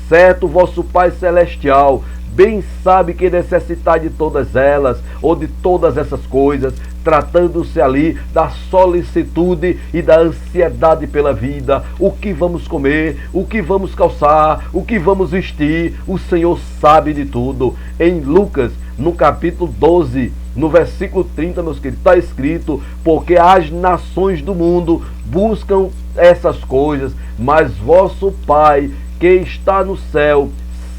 Certo, vosso Pai Celestial bem sabe que necessitar de todas elas, ou de todas essas coisas, tratando-se ali da solicitude e da ansiedade pela vida. O que vamos comer, o que vamos calçar, o que vamos vestir, o Senhor sabe de tudo. Em Lucas, no capítulo 12, no versículo 30, meus queridos, está escrito: porque as nações do mundo buscam essas coisas, mas vosso Pai que está no céu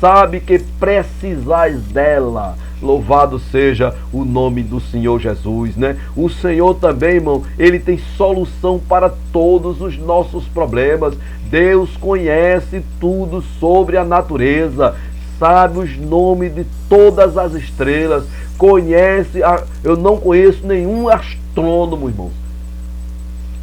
sabe que precisais dela. Louvado seja o nome do Senhor Jesus, né? O Senhor também, irmão, Ele tem solução para todos os nossos problemas. Deus conhece tudo sobre a natureza, sabe os nomes de todas as estrelas, eu não conheço nenhum astrônomo, irmão,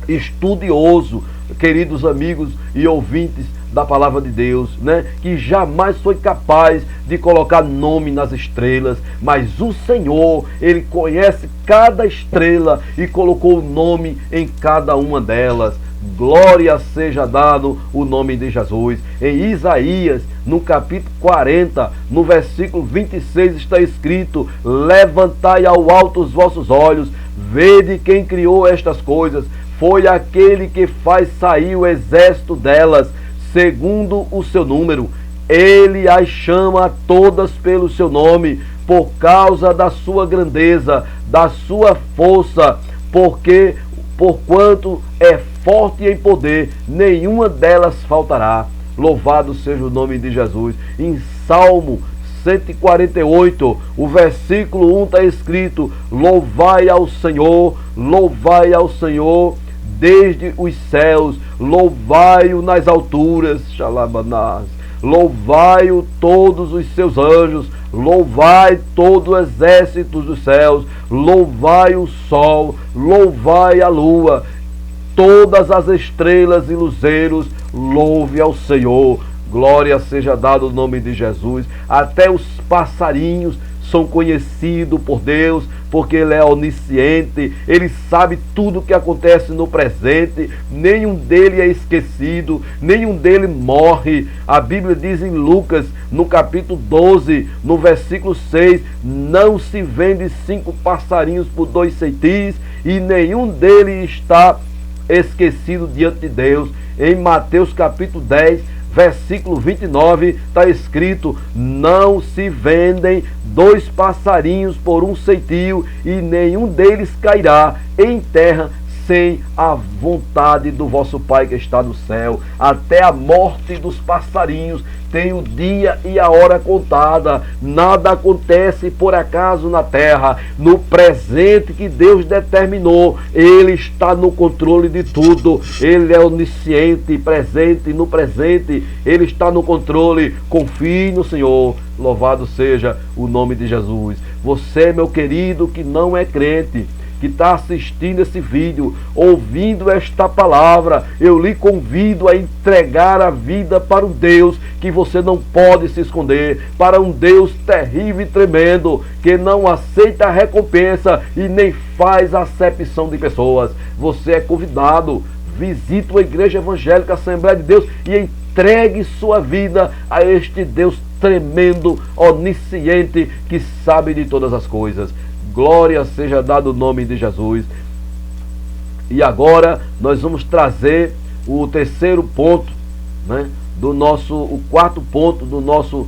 estudioso, queridos amigos e ouvintes da palavra de Deus, né, que jamais foi capaz de colocar nome nas estrelas, mas o Senhor, Ele conhece cada estrela e colocou o nome em cada uma delas. Glória seja dado o nome de Jesus. Em Isaías, no capítulo 40, no versículo 26, está escrito: levantai ao alto os vossos olhos, vede quem criou estas coisas. Foi aquele que faz sair o exército delas, segundo o seu número. Ele as chama todas pelo seu nome, por causa da sua grandeza, da sua força, porquanto é forte em poder, nenhuma delas faltará. Louvado seja o nome de Jesus. Em Salmo 148, o versículo 1 está escrito: louvai ao Senhor desde os céus, louvai-o nas alturas, xalabanás, louvai-o todos os seus anjos, louvai todo o exército dos céus, louvai o sol, louvai a lua, todas as estrelas e luzeiros, louve ao Senhor. Glória seja dado o nome de Jesus. Até os passarinhos são conhecidos por Deus, porque Ele é onisciente, Ele sabe tudo o que acontece no presente, nenhum dele é esquecido, nenhum dele morre. A Bíblia diz em Lucas, no capítulo 12, no versículo 6, não se vende 5 passarinhos por 2 ceitis, e nenhum deles está esquecido diante de Deus. Em Mateus capítulo 10, versículo 29, está escrito: não se vendem 2 passarinhos por 1 ceitio, e nenhum deles cairá em terra sem a vontade do vosso Pai que está no céu. Até a morte dos passarinhos tem o dia e a hora contada. Nada acontece por acaso na terra. No presente que Deus determinou, Ele está no controle de tudo. Ele é onisciente, presente no presente. Ele está no controle. Confie no Senhor. Louvado seja o nome de Jesus. Você, meu querido, que não é crente, que está assistindo esse vídeo, ouvindo esta palavra, eu lhe convido a entregar a vida para um Deus que você não pode se esconder, para um Deus terrível e tremendo, que não aceita recompensa e nem faz acepção de pessoas. Você é convidado, visite a Igreja Evangélica Assembleia de Deus e entregue sua vida a este Deus tremendo, onisciente, que sabe de todas as coisas. Glória seja dado o nome de Jesus. E agora nós vamos trazer o terceiro ponto, né, o quarto ponto do nosso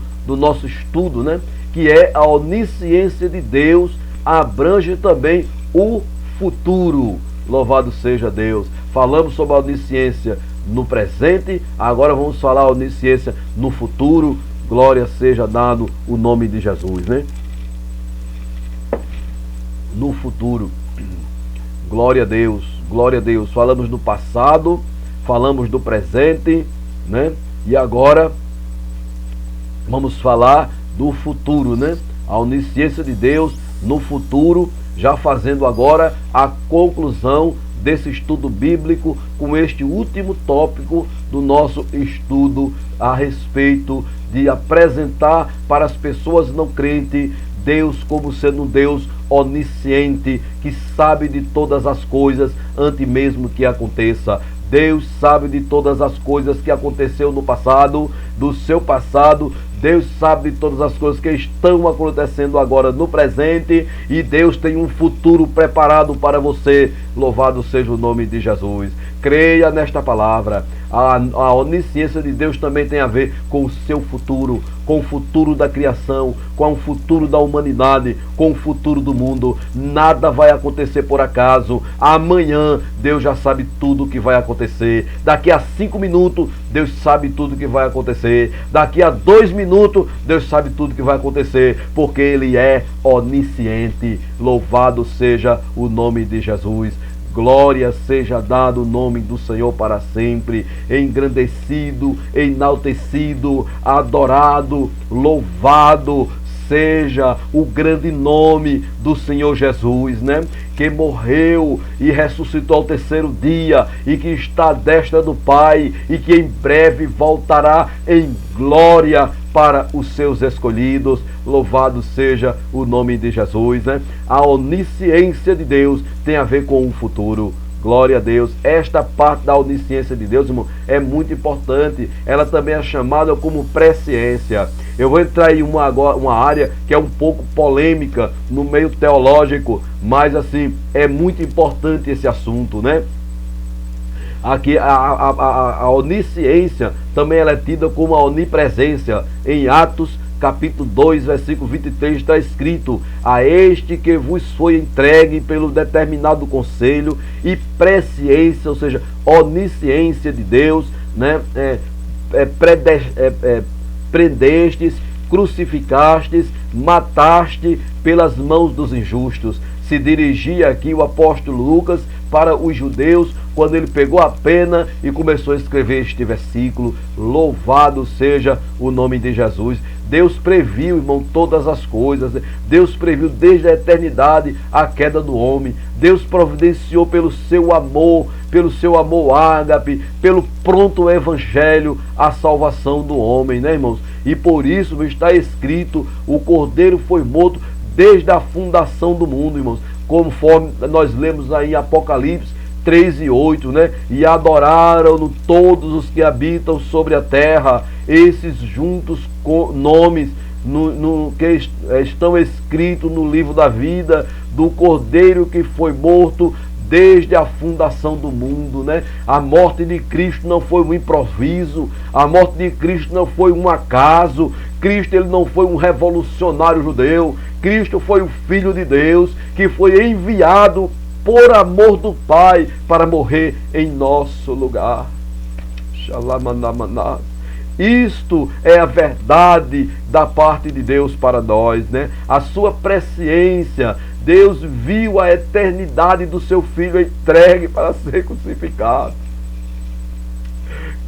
estudo, né, que é a onisciência de Deus abrange também o futuro. Louvado seja Deus. Falamos sobre a onisciência no presente, agora vamos falar a onisciência no futuro. Glória seja dado o nome de Jesus, né? No futuro. Glória a Deus, glória a Deus. Falamos do passado, falamos do presente, né? E agora vamos falar do futuro, né? A onisciência de Deus no futuro, já fazendo agora a conclusão desse estudo bíblico com este último tópico do nosso estudo a respeito de apresentar para as pessoas não crentes Deus como sendo um Deus onisciente, que sabe de todas as coisas antes mesmo que aconteça. Deus sabe de todas as coisas que aconteceu no passado, do seu passado. Deus sabe de todas as coisas que estão acontecendo agora no presente, e Deus tem um futuro preparado para você. Louvado seja o nome de Jesus. Creia nesta palavra. A onisciência de Deus também tem a ver com o seu futuro, com o futuro da criação, com o futuro da humanidade, com o futuro do mundo. Nada vai acontecer por acaso. Amanhã Deus já sabe tudo o que vai acontecer. Daqui a 5 minutos Deus sabe tudo o que vai acontecer. Daqui a 2 minutos Deus sabe tudo o que vai acontecer, porque Ele é onisciente. Louvado seja o nome de Jesus. Glória seja dado o nome do Senhor para sempre, engrandecido, enaltecido, adorado, louvado seja o grande nome do Senhor Jesus, né? Que morreu e ressuscitou ao 3º dia, e que está à destra do Pai, e que em breve voltará em glória para os seus escolhidos. Louvado seja o nome de Jesus, né? A onisciência de Deus tem a ver com o futuro. Glória a Deus. Esta parte da onisciência de Deus, irmão, é muito importante. Ela também é chamada como presciência. Eu vou entrar em uma área que é um pouco polêmica no meio teológico, mas assim, é muito importante esse assunto, né? Aqui a onisciência também ela é tida como a onipresença. Em Atos capítulo 2, versículo 23 está escrito: a este que vos foi entregue pelo determinado conselho e presciência, ou seja, onisciência de Deus, né? Prendestes, crucificastes, mataste pelas mãos dos injustos. Se dirigia aqui o apóstolo Lucas para os judeus, quando ele pegou a pena e começou a escrever este versículo. Louvado seja o nome de Jesus. Deus previu, irmão, todas as coisas. Deus previu desde a eternidade a queda do homem. Deus providenciou pelo seu amor ágape, pelo pronto evangelho, a salvação do homem, né, irmãos? E por isso está escrito: o Cordeiro foi morto desde a fundação do mundo, irmãos. Conforme nós lemos aí em Apocalipse 3:8, né? E adoraram-no todos os que habitam sobre a terra. Esses juntos com nomes que estão escritos no livro da vida do Cordeiro que foi morto desde a fundação do mundo, né? A morte de Cristo não foi um improviso. A morte de Cristo não foi um acaso. Cristo, ele não foi um revolucionário judeu. Cristo foi o Filho de Deus que foi enviado por amor do Pai para morrer em nosso lugar. Xalamanamaná. Isto é a verdade da parte de Deus para nós, né? A sua presciência. Deus viu a eternidade do seu Filho entregue para ser crucificado.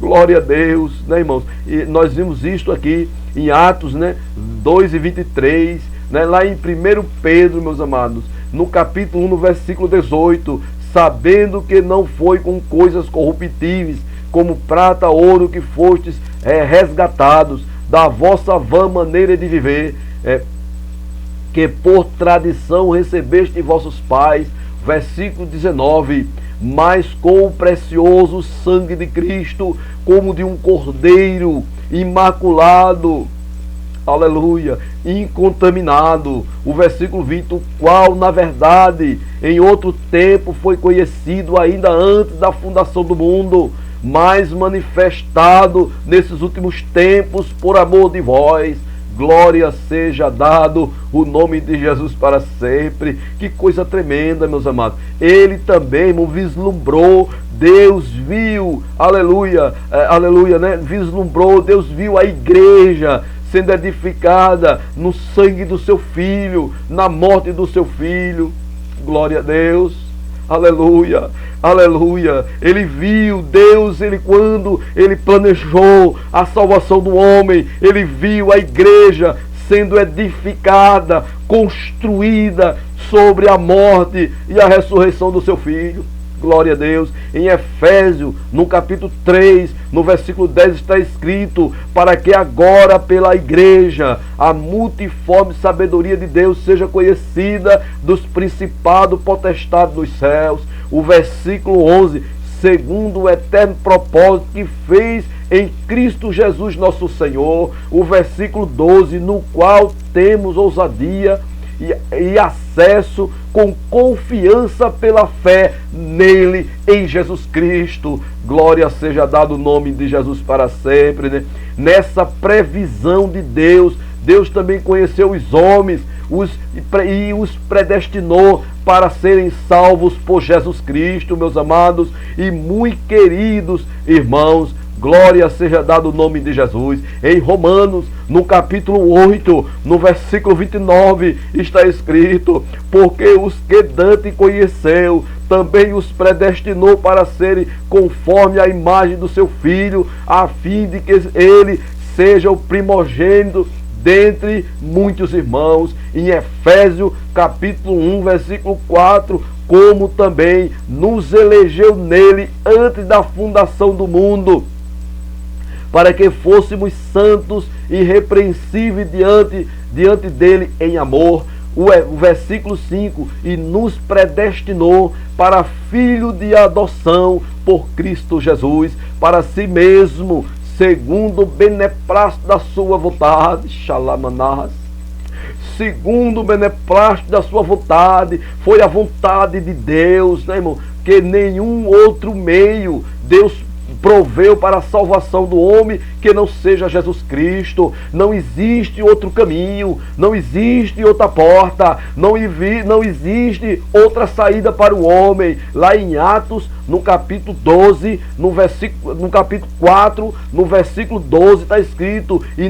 Glória a Deus, né, irmãos? E nós vimos isto aqui em Atos, né, 2:23, né, lá em 1 Pedro, meus amados, no capítulo 1, no versículo 18, sabendo que não foi com coisas corruptíveis, como prata, ouro, que fostes resgatados da vossa vã maneira de viver, que por tradição recebeste de vossos pais. Versículo 19, mas com o precioso sangue de Cristo, como de um cordeiro imaculado, aleluia, incontaminado. O versículo 20, o qual na verdade em outro tempo foi conhecido ainda antes da fundação do mundo, mas manifestado nesses últimos tempos por amor de vós. Glória seja dado o nome de Jesus para sempre. Que coisa tremenda, meus amados. Ele também, irmão, vislumbrou. Deus viu, aleluia, aleluia, né? Vislumbrou, Deus viu a igreja sendo edificada no sangue do seu Filho, na morte do seu Filho. Glória a Deus, aleluia, aleluia. Ele viu, Deus, quando ele planejou a salvação do homem, ele viu a igreja sendo edificada, construída sobre a morte e a ressurreição do seu Filho. glória a Deus. Em Efésios, no capítulo 3, no versículo 10 está escrito: para que agora pela igreja a multiforme sabedoria de Deus seja conhecida dos principados potestades dos céus. O versículo 11: segundo o eterno propósito que fez em Cristo Jesus nosso Senhor. O versículo 12: no qual temos ousadia e acesso com confiança pela fé nele, em Jesus Cristo. Glória seja dado o nome de Jesus para sempre, né? Nessa previsão de Deus, Deus também conheceu os homens e os predestinou para serem salvos por Jesus Cristo, meus amados e muito queridos irmãos. Glória seja dado o nome de Jesus. Em Romanos, no capítulo 8, no versículo 29, está escrito: porque os que Dante conheceu, também os predestinou para serem conforme a imagem do seu Filho, a fim de que ele seja o primogênito dentre muitos irmãos. Em Efésios, capítulo 1, versículo 4, como também nos elegeu nele antes da fundação do mundo, para que fôssemos santos e irrepreensíveis diante dele em amor. O versículo 5: e nos predestinou para filho de adoção por Cristo Jesus, para si mesmo, segundo o beneplácito da sua vontade. Xalamanás. Segundo o beneplácito da sua vontade, foi a vontade de Deus, né, irmão? Que nenhum outro meio Deus proveu para a salvação do homem que não seja Jesus Cristo. Não existe outro caminho, não existe outra porta, não existe outra saída para o homem. Lá em Atos, no capítulo 12, no capítulo 4, no versículo 12, está escrito: em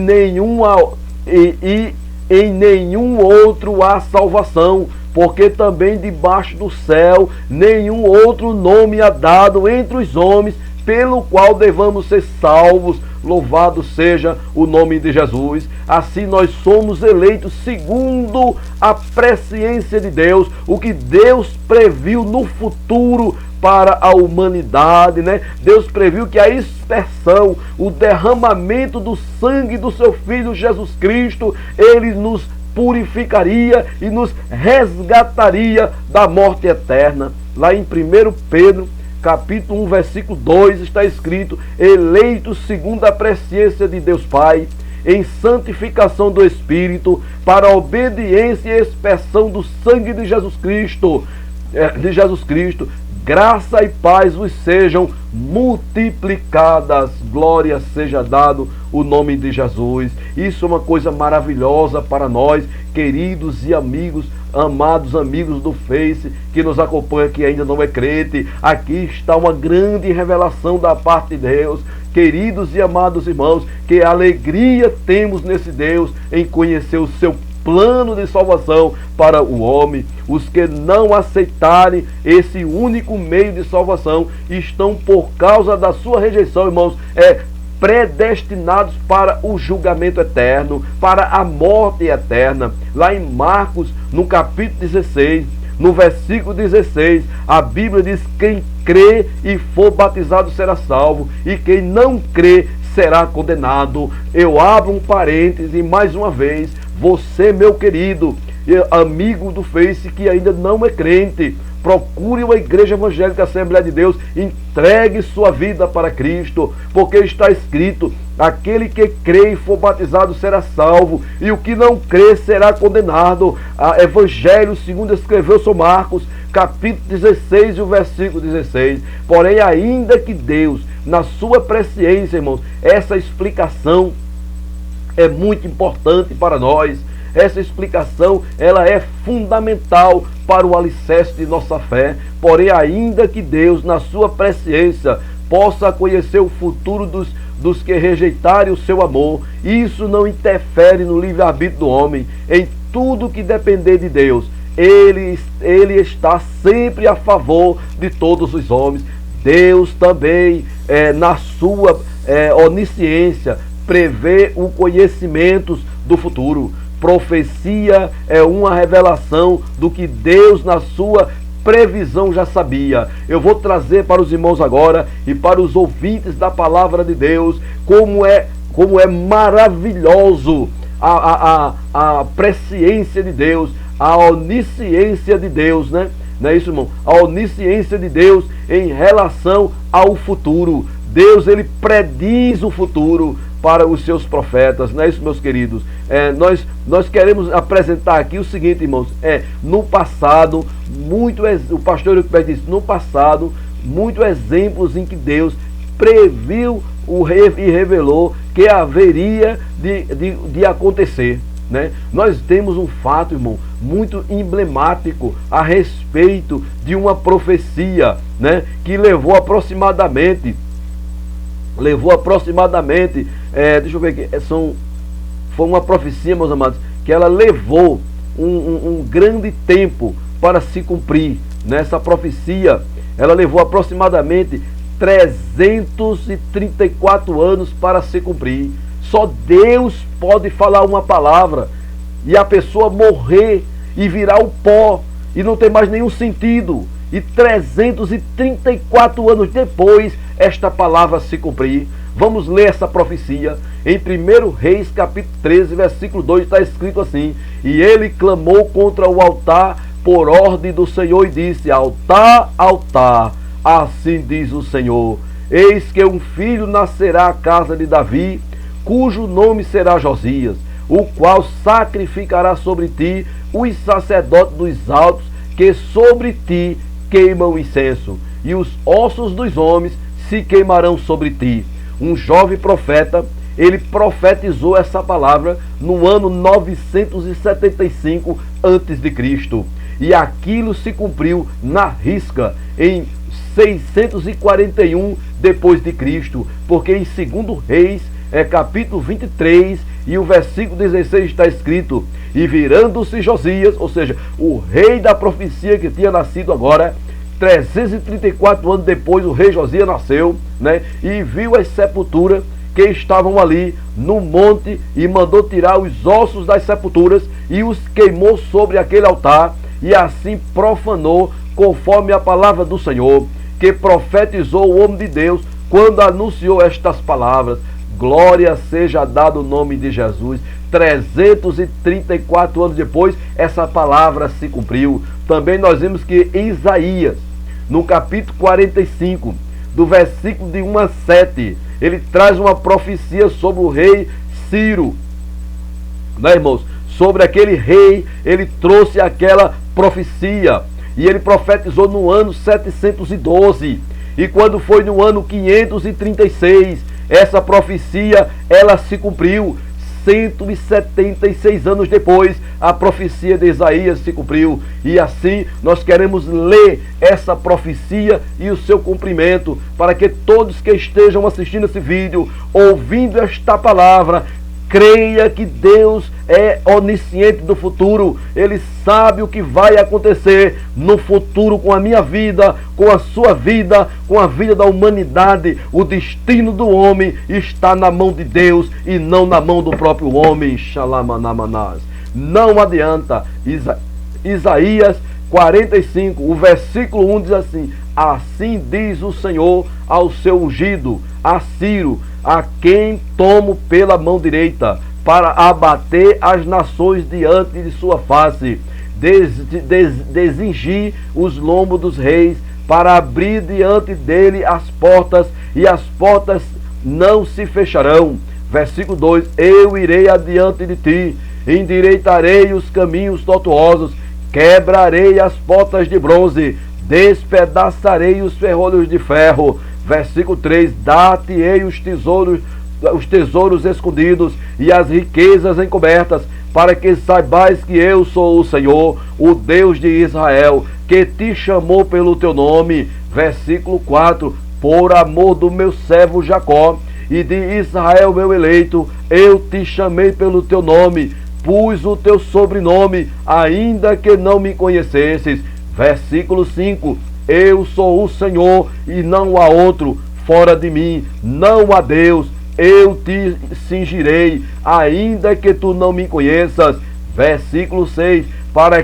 nenhum outro há salvação, porque também debaixo do céu nenhum outro nome há dado entre os homens pelo qual devamos ser salvos. Louvado seja o nome de Jesus. Assim nós somos eleitos segundo a presciência de Deus, o que Deus previu no futuro para a humanidade, né? Deus previu que a expersão, o derramamento do sangue do seu Filho Jesus Cristo, ele nos purificaria e nos resgataria da morte eterna. Lá em 1 Pedro, capítulo 1, versículo 2, está escrito: eleitos segundo a presciência de Deus Pai, em santificação do Espírito, para a obediência e expressão do sangue de Jesus Cristo, graça e paz vos sejam multiplicadas. Glória seja dado o nome de Jesus. Isso é uma coisa maravilhosa para nós, queridos e amigos, amados amigos do Face, que nos acompanha, que ainda não é crente. Aqui está uma grande revelação da parte de Deus. Queridos e amados irmãos, que alegria temos nesse Deus em conhecer o seu plano de salvação para o homem. Os que não aceitarem esse único meio de salvação estão, por causa da sua rejeição, irmãos, predestinados para o julgamento eterno, para a morte eterna. Lá em Marcos, no capítulo 16, no versículo 16, a Bíblia diz: quem crê e for batizado será salvo, e quem não crê será condenado. Eu abro um parêntese mais uma vez. Você, meu querido amigo do Face, que ainda não é crente, procure uma igreja evangélica Assembleia de Deus, entregue sua vida para Cristo, porque está escrito: aquele que crê e for batizado será salvo, e o que não crê será condenado. Evangelho segundo escreveu São Marcos, capítulo 16 e o versículo 16. Porém, ainda que Deus, na sua presciência, irmãos, essa explicação é muito importante para nós. Essa explicação, ela é fundamental para o alicerce de nossa fé. Porém, ainda que Deus, na sua presciência, possa conhecer o futuro dos que rejeitarem o seu amor, isso não interfere no livre-arbítrio do homem. Em tudo que depender de Deus, Ele está sempre a favor de todos os homens. Deus também, na sua onisciência, prevê o conhecimento do futuro. Profecia é uma revelação do que Deus, na sua previsão já sabia. Eu vou trazer para os irmãos agora e para os ouvintes da palavra de Deus como é maravilhoso a presciência de Deus, a onisciência de Deus, né? Não é isso, irmão? A onisciência de Deus em relação ao futuro. Deus, ele prediz o futuro para os seus profetas, não é isso, meus queridos? Nós queremos apresentar aqui o seguinte, irmãos, no passado, o pastor Euclides disse, no passado, muitos exemplos em que Deus previu e revelou que haveria de acontecer, né? Nós temos um fato, irmão, muito emblemático a respeito de uma profecia, né, que levou aproximadamente, deixa eu ver aqui, foi uma profecia, meus amados, que ela levou um grande tempo para se cumprir. Nessa profecia, ela levou aproximadamente 334 anos para se cumprir. Só Deus pode falar uma palavra e a pessoa morrer e virar o pó e não ter mais nenhum sentido. E 334 anos depois, esta palavra se cumprir. Vamos ler essa profecia. Em 1 Reis, capítulo 13, versículo 2, está escrito assim: e ele clamou contra o altar por ordem do Senhor e disse: altar, altar, assim diz o Senhor, eis que um filho nascerá à casa de Davi, cujo nome será Josias, o qual sacrificará sobre ti os sacerdotes dos altos, que sobre ti queimam incenso, e os ossos dos homens se queimarão sobre ti. Um jovem profeta, ele profetizou essa palavra no ano 975 a.C. E aquilo se cumpriu na risca em 641 depois de Cristo, porque em 2 Reis, capítulo 23 e o versículo 16 está escrito: e virando-se Josias, ou seja, o rei da profecia que tinha nascido agora, 334 anos depois, o rei Josias nasceu, né? E viu as sepulturas que estavam ali no monte, e mandou tirar os ossos das sepulturas e os queimou sobre aquele altar, e assim profanou, conforme a palavra do Senhor, que profetizou o homem de Deus quando anunciou estas palavras: glória seja dado o nome de Jesus. 334 anos depois, essa palavra se cumpriu. Também nós vimos que Isaías, no capítulo 45, do versículo de 1 a 7, ele traz uma profecia sobre o rei Ciro, né, irmãos? Sobre aquele rei, ele trouxe aquela profecia, e ele profetizou no ano 712, e quando foi no ano 536, essa profecia, ela se cumpriu. 176 anos depois, a profecia de Isaías se cumpriu. E assim, nós queremos ler essa profecia e o seu cumprimento, para que todos que estejam assistindo esse vídeo, ouvindo esta palavra, creia que Deus é onisciente do futuro. Ele sabe o que vai acontecer no futuro com a minha vida, com a sua vida, com a vida da humanidade. O destino do homem está na mão de Deus e não na mão do próprio homem. Xalamanamanas. Não adianta. Isaías 45, o versículo 1 diz assim: assim diz o Senhor ao seu ungido, a Ciro, a quem tomo pela mão direita, para abater as nações diante de sua face, desingir os lombos dos reis, para abrir diante dele as portas, e as portas não se fecharão. Versículo 2: eu irei adiante de ti, endireitarei os caminhos tortuosos, quebrarei as portas de bronze, despedaçarei os ferrolhos de ferro. Versículo 3: dar-te-ei os tesouros escondidos e as riquezas encobertas, para que saibais que eu sou o Senhor, o Deus de Israel, que te chamou pelo teu nome. Versículo 4: por amor do meu servo Jacó e de Israel meu eleito, eu te chamei pelo teu nome, pus o teu sobrenome, ainda que não me conhecesses. Versículo 5: eu sou o Senhor e não há outro, fora de mim não há Deus, eu te cingirei, ainda que tu não me conheças. Versículo 6: para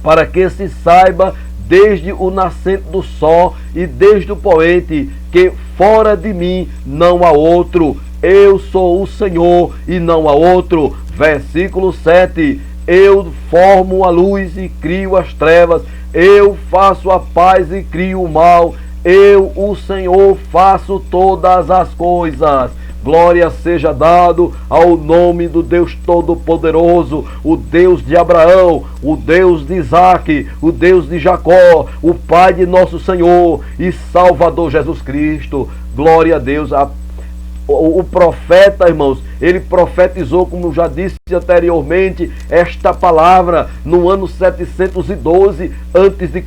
para que se saiba desde o nascente do sol e desde o poente, que fora de mim não há outro. Eu sou o Senhor e não há outro. Versículo 7. Eu formo a luz e crio as trevas. Eu faço a paz e crio o mal. Eu, o Senhor, faço todas as coisas. Glória seja dado ao nome do Deus Todo-Poderoso, o Deus de Abraão, o Deus de Isaque, o Deus de Jacó, o Pai de nosso Senhor e Salvador Jesus Cristo. Glória a Deus. O profeta, irmãos, ele profetizou, como já disse anteriormente, esta palavra no ano 712 a.C.,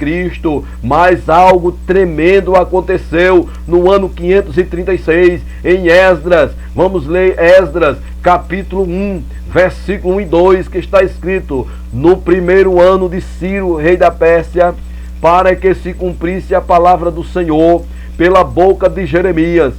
mas algo tremendo aconteceu no ano 536 em Esdras. Vamos ler Esdras, capítulo 1, versículo 1 e 2, que está escrito: no primeiro ano de Ciro, rei da Pérsia, para que se cumprisse a palavra do Senhor pela boca de Jeremias,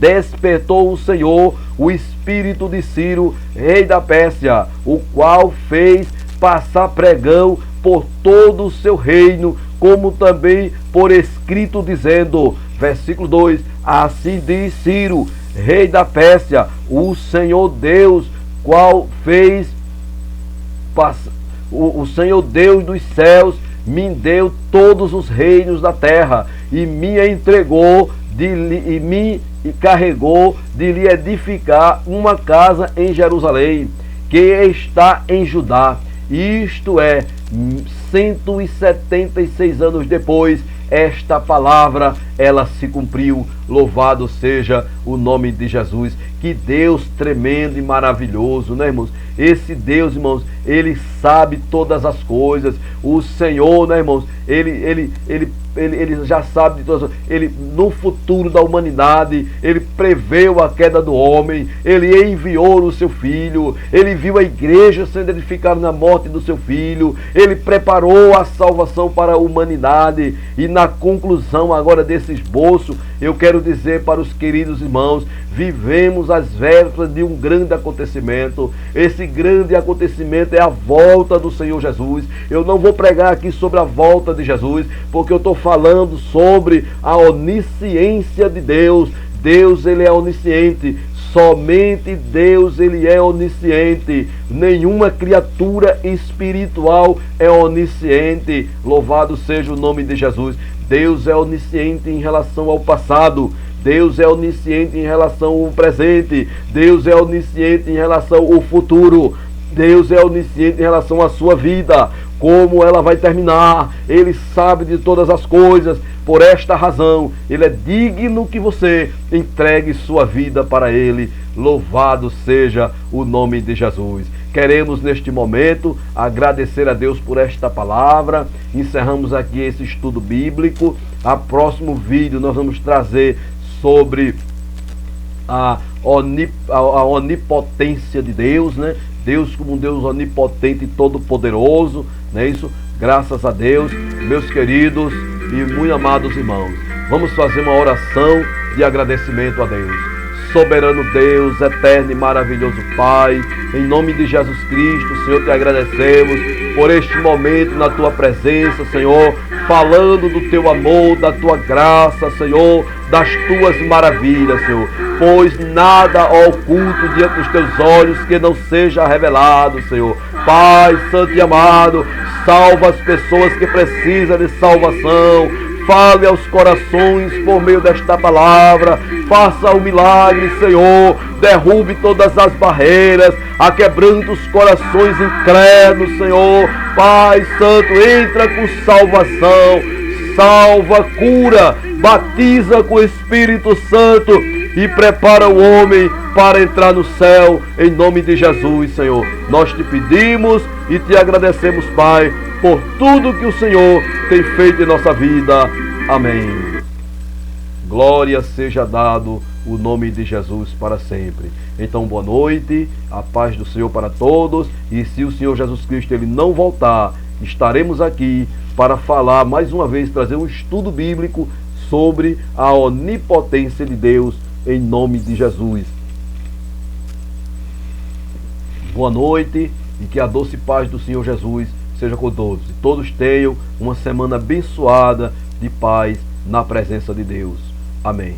despertou o Senhor o espírito de Ciro, rei da Pérsia, o qual fez passar pregão por todo o seu reino, como também por escrito, dizendo, versículo 2, assim diz Ciro, rei da Pérsia, o Senhor Deus, qual fez o Senhor Deus dos céus, me deu todos os reinos da terra, e me entregou e me carregou de lhe edificar uma casa em Jerusalém, que está em Judá. Isto é, 176 anos depois, esta palavra, ela se cumpriu. Louvado seja o nome de Jesus. Que Deus tremendo e maravilhoso, né, irmãos? Esse Deus, irmãos, ele sabe todas as coisas. O Senhor, né, irmãos, ele já sabe de todas as coisas. Ele, no futuro da humanidade, ele preveu a queda do homem, ele enviou o seu filho, ele viu a igreja sendo edificada na morte do seu filho, ele preparou a salvação para a humanidade. E na conclusão agora desse esboço, eu quero dizer para os queridos irmãos, vivemos as vésperas de um grande acontecimento. Esse grande acontecimento é a volta do Senhor Jesus. Eu não vou pregar aqui sobre a volta de Jesus, porque eu estou falando sobre a onisciência de Deus. Deus, ele é onisciente. Somente Deus, ele é onisciente. Nenhuma criatura espiritual é onisciente. Louvado seja o nome de Jesus. Deus é onisciente em relação ao passado. Deus é onisciente em relação ao presente. Deus é onisciente em relação ao futuro. Deus é onisciente em relação à sua vida, como ela vai terminar. Ele sabe de todas as coisas. Por esta razão, ele é digno que você entregue sua vida para ele. Louvado seja o nome de Jesus. Queremos neste momento agradecer a Deus por esta palavra. Encerramos aqui esse estudo bíblico. A próximo vídeo nós vamos trazer sobre a onipotência de Deus, né? Deus como um Deus onipotente e todo-poderoso, não é isso? Graças a Deus, meus queridos e muito amados irmãos. Vamos fazer uma oração de agradecimento a Deus. Soberano Deus, eterno e maravilhoso Pai, em nome de Jesus Cristo, Senhor, te agradecemos por este momento na tua presença, Senhor, falando do teu amor, da tua graça, Senhor, das tuas maravilhas, Senhor, pois nada oculto diante dos teus olhos que não seja revelado, Senhor. Pai santo e amado, salva as pessoas que precisam de salvação. Fale aos corações por meio desta palavra. Faça o milagre, Senhor. Derrube todas as barreiras. Aquebrando os corações incrédulos, Senhor. Pai Santo, entra com salvação. Salva, cura, batiza com o Espírito Santo e prepara o homem para entrar no céu, em nome de Jesus, Senhor. Nós te pedimos e te agradecemos, Pai, por tudo que o Senhor tem feito em nossa vida. Amém. Glória seja dado o nome de Jesus para sempre. Então, boa noite, a paz do Senhor para todos, e se o Senhor Jesus Cristo ele não voltar, estaremos aqui para falar mais uma vez, trazer um estudo bíblico sobre a onipotência de Deus, em nome de Jesus. Boa noite e que a doce paz do Senhor Jesus seja com todos. E todos tenham uma semana abençoada de paz na presença de Deus. Amém.